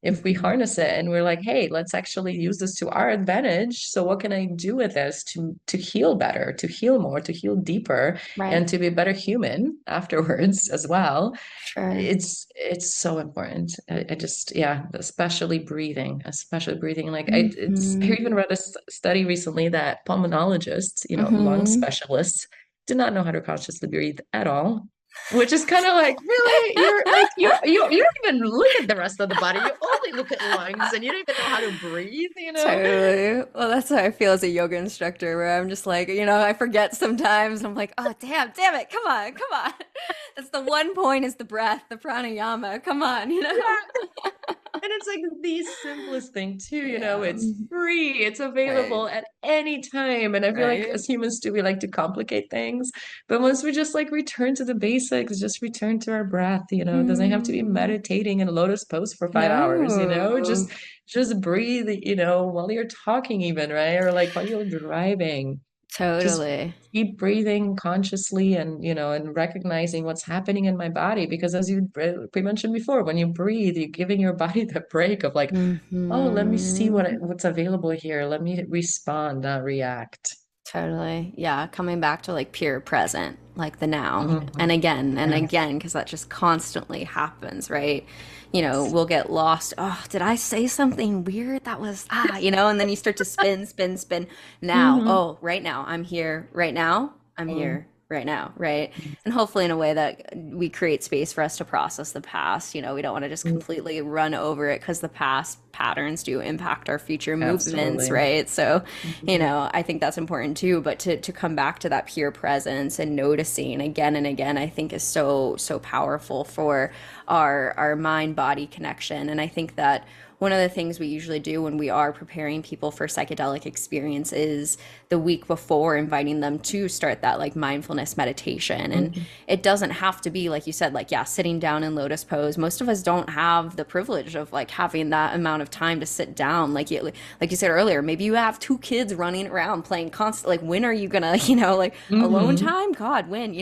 if we Mhm. harness it and we're like, hey, let's actually use this to our advantage. So what can I do with this to heal better, to heal more, to heal deeper, Right. and to be a better human afterwards as well? Sure. It's so important. I just, yeah, especially breathing. Like I Hmm. even read a study recently that pulmonologists, lung Hmm. specialists, do not know how to consciously breathe at all. Which is kind of like, really? You're like you don't even look at the rest of the body. You only look at lungs and you don't even know how to breathe, you know? Totally. Well, that's how I feel as a yoga instructor, where I'm just like, I forget sometimes. I'm like, oh, damn it. Come on, come on. That's the one point is the breath, the pranayama. Come on. Yeah. And it's like the simplest thing too, Yeah. it's free, it's Right. available at any time. And I feel like Right. as humans too, we like to complicate things. But once we just like return to the basics, just return to our breath, it doesn't have to be Mm, meditating in a lotus pose for 5 hours, no. just breathe, while you're talking even, right? Or like while you're driving. Just Totally. keep breathing consciously and recognizing what's happening in my body, because as you mentioned before, when you breathe, you're giving your body the break of like, oh, let me see Hmm. what's available here, let me respond, not react. Totally. Yeah. Coming back to like pure present, like the now. Mhm. And Yes. again, because that just constantly happens, right? We'll get lost. Oh, did I say something weird? That was, and then you start to spin, spin, spin. Now, Mhm. oh, right now, I'm here. Right now, I'm Mhm. here. Right now, right? And hopefully in a way that we create space for us to process the past. We don't want to just Mhm. completely run over it because the past patterns do impact our future movements, Absolutely. right? So, Mhm. I think that's important too. But to come back to that pure presence and noticing again and again, I think is so, so powerful for our mind body connection. And I think that one of the things we usually do when we are preparing people for psychedelic experience is the week before inviting them to start that like mindfulness meditation. And Mhm. it doesn't have to be like you said, like, yeah, sitting down in lotus pose. Most of us don't have the privilege of like having that amount of time to sit down. Like you said earlier, maybe you have two kids running around playing constant. Like, when are you gonna, like alone Mhm. time? God, when?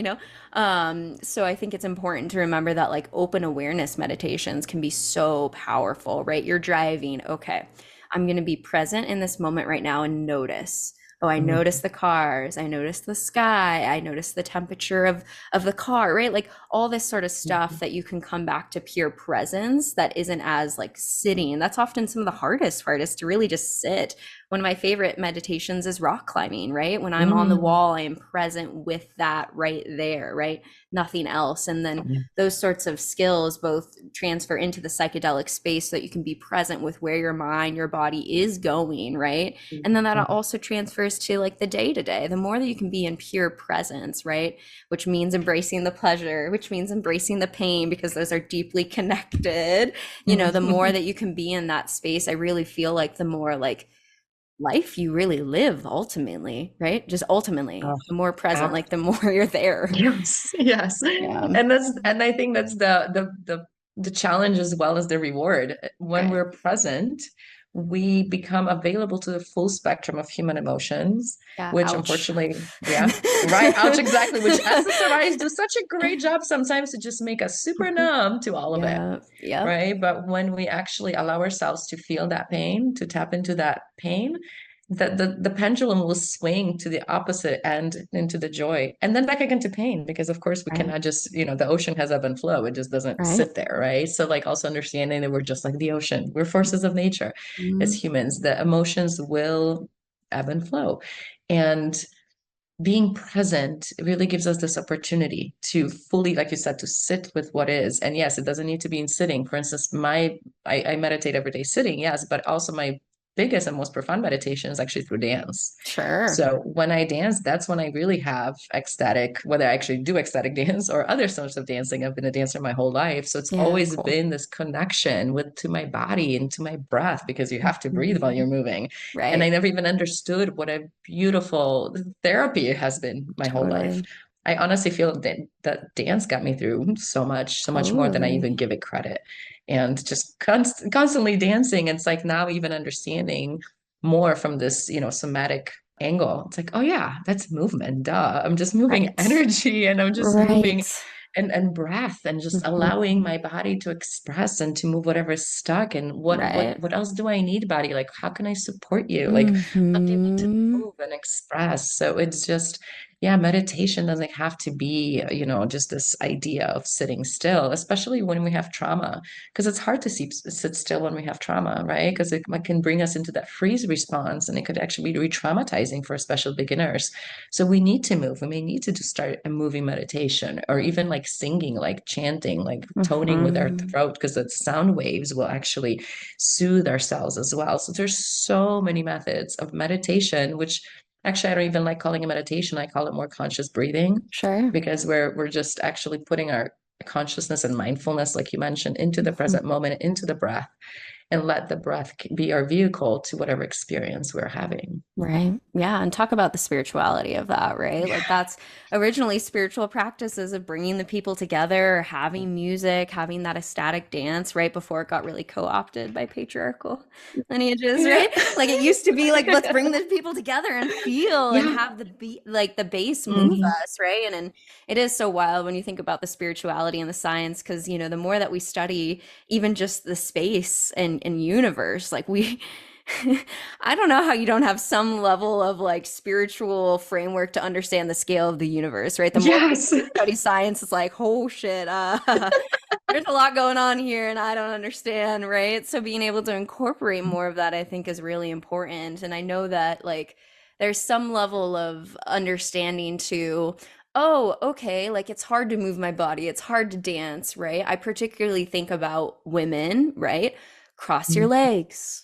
So I think it's important to remember that like open awareness meditations can be so powerful, right? You're driving, okay, I'm going to be present in this moment right now and notice. Oh, I notice Mhm. the cars. I notice the sky. I notice the temperature of the car, right? Like all this sort of stuff Mhm. that you can come back to pure presence that isn't as like sitting. That's often some of the hardest part is to really just sit. One of my favorite meditations is rock climbing, right? When I'm on the Mhm. wall, I am present with that right there, right? Nothing else. And then those sorts of skills both transfer into the psychedelic space so that you can be present with where your mind, your body is going, right? And then that Mhm. also transfers to like the day to day. The more that you can be in pure presence, right? Which means embracing the pleasure, which means embracing the pain, because those are deeply connected. The more Mhm. that you can be in that space, I really feel like the more like life you really live ultimately, right? Just ultimately, the more present, Oh, like the more you're there. yes, yes. Yeah. And I think that's the challenge as well as the reward. When Right. we're present, we become available to the full spectrum of human emotions, Yeah. which Ouch. unfortunately, yeah, right, ouch, exactly, which SSRIs do such a great job sometimes to just make us super numb to all of it, Yeah. Yep. right? But when we actually allow ourselves to feel that pain, to tap into that pain, the pendulum will swing to the opposite end into the joy, and then back again to pain, because of course we Right. cannot just, the ocean has ebb and flow, it just doesn't Right. sit there, right? So like also understanding that we're just like the ocean, we're forces of nature as Mhm. humans, the emotions will ebb and flow. And being present really gives us this opportunity to fully, like you said, to sit with what is. And yes, it doesn't need to be in sitting. For instance, I meditate every day sitting, yes, but also my biggest and most profound meditation is actually through dance. Sure. So when I dance, that's when I really have ecstatic, whether I actually do ecstatic dance or other sorts of dancing. I've been a dancer my whole life. So it's Yeah. always Cool. been this connection with to my body and to my breath, because you have to breathe while Mhm. you're moving. And I Right. never even understood what a beautiful therapy it has been my whole life. Totally. I honestly feel that dance got me through so much more than I even Totally. give it credit. And just constantly dancing, it's like now even understanding more from this, somatic angle. It's like, oh yeah, that's movement. Duh. I'm just moving Right. energy and I'm just moving Right. and breath and just allowing Mhm. my body to express and to move whatever's stuck. And Right. what else do I need, body? Like, how can I support you? Like, how do you need to Hmm. move and express? So it's just, yeah, meditation doesn't have to be, just this idea of sitting still, especially when we have trauma, because it's hard to sit still when we have trauma, right? Because it can bring us into that freeze response, and it could actually be re-traumatizing for special beginners. So we need to move. We may need to just start a moving meditation, or even like singing, like chanting, like toning with our Hmm. throat, because the sound waves will actually soothe ourselves as well. So there's so many methods of meditation, which actually I don't even like calling it meditation. I call it more conscious breathing, Sure. because we're just actually putting our consciousness and mindfulness, like you mentioned, into the present Mhm. moment, into the breath, and let the breath be our vehicle to whatever experience we're having. Right. Yeah. And talk about the spirituality of that, right? Like that's originally spiritual practices of bringing the people together, having music, having that ecstatic dance right before it got really co-opted by patriarchal lineages, Yeah. right? Like it used to be like, let's bring the people together and feel and Yeah. have the beat, like the bass move Mhm. us, right? And it is so wild when you think about the spirituality and the science, because, the more that we study even just the space and universe, like we, I don't know how you don't have some level of like spiritual framework to understand the scale of the universe, right? The more Yes. we study science, it's like, oh shit, there's a lot going on here and I don't understand, right? So being able to incorporate more of that, I think, is really important. And I know that like there's some level of understanding to, oh, okay, like it's hard to move my body, it's hard to dance, right? I particularly think about women, right? Cross your legs,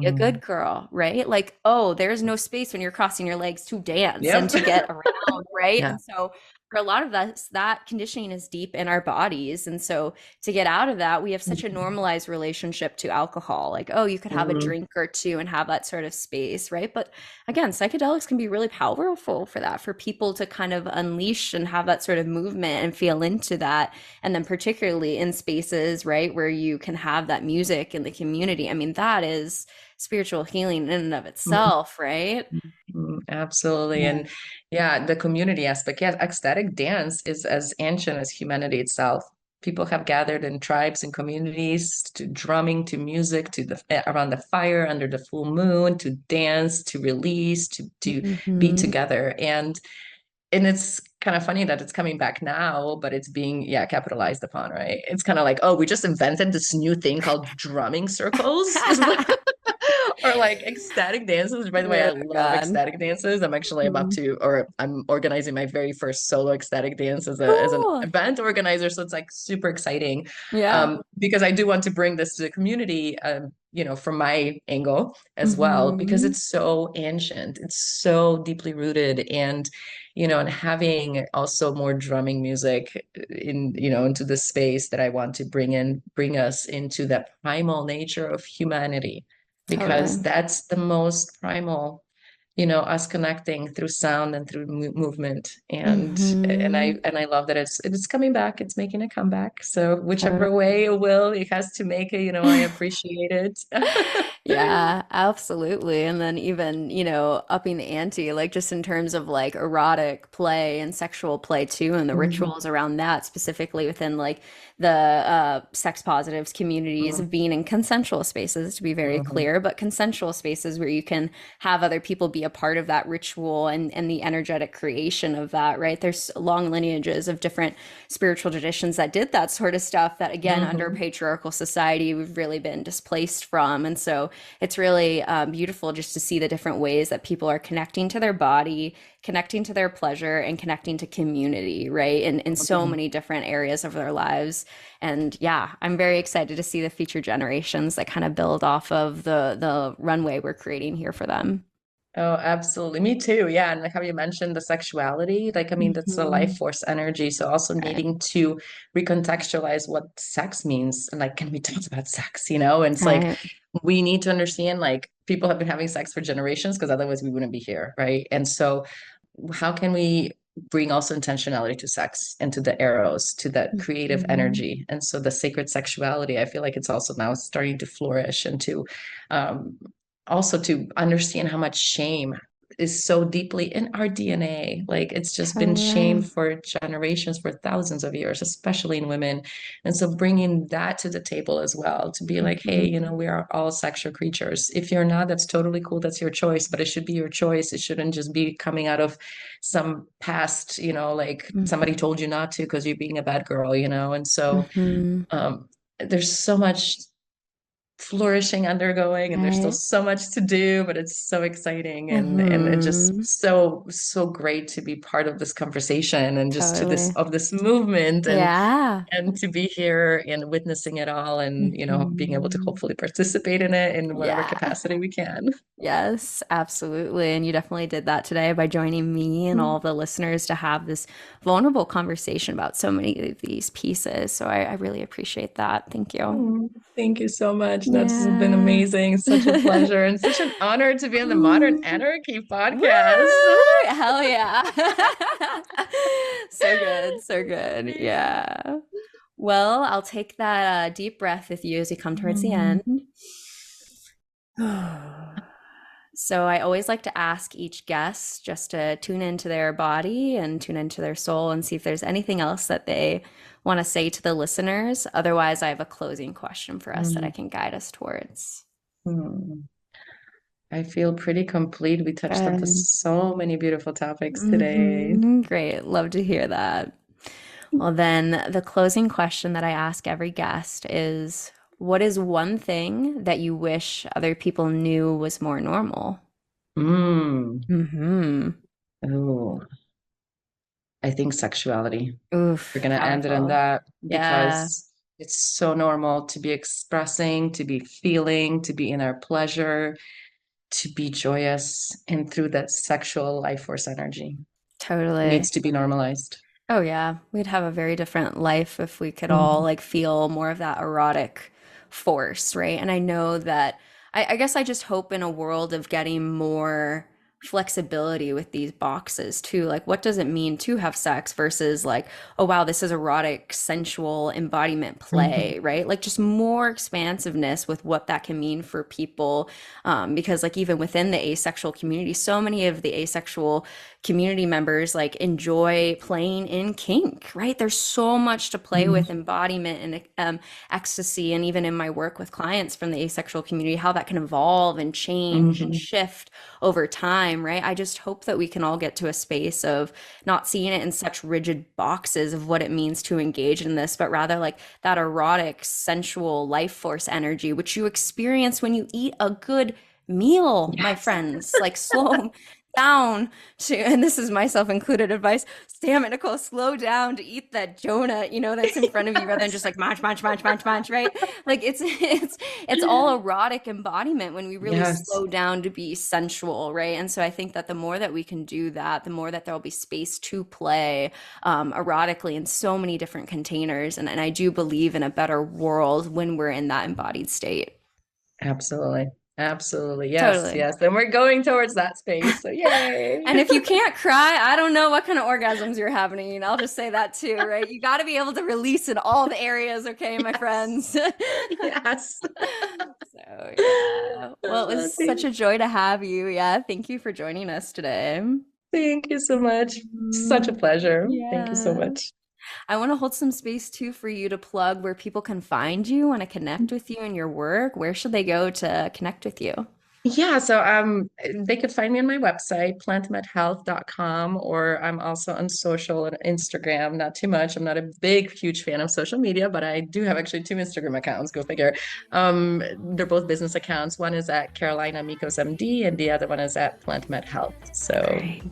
be a good Mhm. girl, right? Like, oh, there's no space when you're crossing your legs to dance and Yep. to get around, right? Yeah. And so for a lot of us, that conditioning is deep in our bodies. And so to get out of that, we have such a normalized relationship to alcohol. Like, oh, you could have a Mhm. drink or two and have that sort of space, right? But again, psychedelics can be really powerful for that, for people to kind of unleash and have that sort of movement and feel into that. And then particularly in spaces, right, where you can have that music in the community. I mean, that is spiritual healing in and of itself, right? Absolutely. Yeah. And yeah, the community aspect. Yeah, ecstatic dance is as ancient as humanity itself. People have gathered in tribes and communities, to drumming, to music, to around the fire under the full moon, to dance, to release, to be Hmm. together. And it's kind of funny that it's coming back now, but it's being, yeah, capitalized upon, right? It's kind of like, oh, we just invented this new thing called drumming circles. Or like ecstatic dances. By the way, I Oh love God. ecstatic dances. I'm actually about Mhm. to, or I'm organizing my very first solo ecstatic dance as an Cool. event organizer. So it's like super exciting, Yeah. because I do want to bring this to the community, from my angle as well, because Hmm. it's so ancient, it's so deeply rooted, and having also more drumming music into the space that I want to bring us into that primal nature of humanity, because Totally. that's the most primal, us connecting through sound and through movement. And I love that it's coming back, it's making a comeback. So whichever Totally. way it has to make it, I appreciate it. Yeah, absolutely. And then even, upping the ante, like just in terms of like erotic play and sexual play too, and the Mhm, rituals around that, specifically within like the sex positives communities mhm, of being in consensual spaces, to be very mhm, clear, but consensual spaces where you can have other people be a part of that ritual and the energetic creation of that, right? There's long lineages of different spiritual traditions that did that sort of stuff that, again, under mhm, patriarchal society, we've really been displaced from. And so it's really beautiful just to see the different ways that people are connecting to their body, connecting to their pleasure, and connecting to community, right? In so mhm. many different areas of their lives. And yeah, I'm very excited to see the future generations that kind of build off of the runway we're creating here for them. Oh, absolutely. Me too. Yeah. And like how you mentioned the sexuality, like, I mean, that's a life Mhm. force energy. So also Right. needing to recontextualize what sex means. And like, can we talk about sex, And it's like, Right. we need to understand, like, people have been having sex for generations, because otherwise we wouldn't be here. Right. And so how can we bring also intentionality to sex and to the eros, to that creative Mhm. energy? And so the sacred sexuality, I feel like it's also now starting to flourish, and to, um, also to understand how much shame is so deeply in our DNA. Like it's just been Totally. shamed for generations, for thousands of years, especially in women. And so bringing that to the table as well, to be like, hey, you know, Mhm. we are all sexual creatures. If you're not, that's totally cool. That's your choice, but it should be your choice. It shouldn't just be coming out of some past, you know, like somebody Mhm. told you not to because you're being a bad girl, you know? And so Mhm. there's so much flourishing undergoing, and there's still Right. so much to do, but it's so exciting, and it's just Mhm. so great to be part of this conversation and just to this Totally. of this movement, Yeah. and to be here and witnessing it all, and you know, being able to Mhm. hopefully participate in it in whatever Yeah. capacity we can. Yes, absolutely. And you definitely did that today by joining me and all of the listeners to have this vulnerable conversation about so many of these pieces. So I really appreciate that. Thank you. Thank you so much. That's been Yeah. amazing. Such a pleasure and such an honor to be on the Modern Anarchy Woo! podcast. Hell yeah. So good. So good. Yeah. Well, I'll take that deep breath with you as we come towards the end. So I always like to ask each guest just to tune into their body and tune into their soul and see if there's anything else that they want to say to the listeners. Otherwise, I have a closing question for us that I Mhm. can guide us towards. Mhm. I feel pretty complete. We touched onto Good. so many beautiful topics today. Great. Love to hear that. Well, then the closing question that I ask every guest is, what is one thing that you wish other people knew was more normal? Mm. Mm-hmm. Oh, I think sexuality. We're Oof, gonna end it on powerful. that Yeah, because it's so normal to be expressing, to be feeling, to be in our pleasure, to be joyous, and through that sexual life force energy totally. needs to be normalized. Oh yeah, we'd have a very different life if we could all Mhm. like feel more of that erotic force, right? And I know that I guess I just hope in a world of getting more flexibility with these boxes too. Like, what does it mean to have sex versus like, oh wow, this is erotic, sensual embodiment Mhm. play, right? Like just more expansiveness with what that can mean for people. Because like even within the asexual community, so many of the asexual community members like enjoy playing in kink, right? There's so much to play with Mhm. embodiment and ecstasy. And even in my work with clients from the asexual community, how that can evolve and change and Mhm. shift over time, right? I just hope that we can all get to a space of not seeing it in such rigid boxes of what it means to engage in this, but rather like that erotic, sensual life force energy, which you experience when you eat a good meal, my Yes. friends. Like slow down to, and this is myself included advice, Sam and Nicole, slow down to eat that donut, that's in front of you rather than just Yes. like munch, munch, munch, munch, munch, right? Like it's all erotic embodiment when we really Yes. slow down to be sensual, right? And so I think that the more that we can do that, the more that there'll be space to play erotically in so many different containers. And I do believe in a better world when we're in that embodied state. Absolutely. Absolutely. Yes. Totally. Yes. And we're going towards that space. So yay. And if you can't cry, I don't know what kind of orgasms you're having. I'll just say that too, right? You got to be able to release in all the areas, okay, my Yes. friends? Yes. So, yeah. Well, it was such Thank a joy to have you. Yeah. Thank you for joining us today. thank you so much. Such a Mhm. pleasure. Thank you so Yeah. much. I want to hold some space too for you to plug where people can find you, want to connect with you and your work. Where should they go to connect with you? Yeah, so they could find me on my website, plantmedhealth.com, or I'm also on social and Instagram, not too much. I'm not a big, huge fan of social media, but I do have actually two Instagram accounts, go figure. They're both business accounts. One is at Karolina Mikos MD, and the other one is at Plant Med Health. So Great.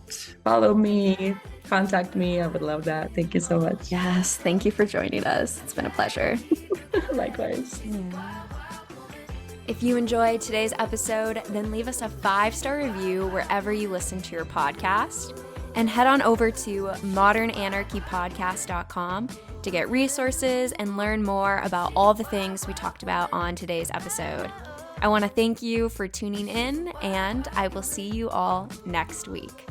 follow me, contact me. I would love that. Thank you so much. Yes. Thank you for joining us. It's been a pleasure. Likewise. If you enjoyed today's episode, then leave us a 5-star review wherever you listen to your podcast. And head on over to modernanarchypodcast.com to get resources and learn more about all the things we talked about on today's episode. I want to thank you for tuning in, and I will see you all next week.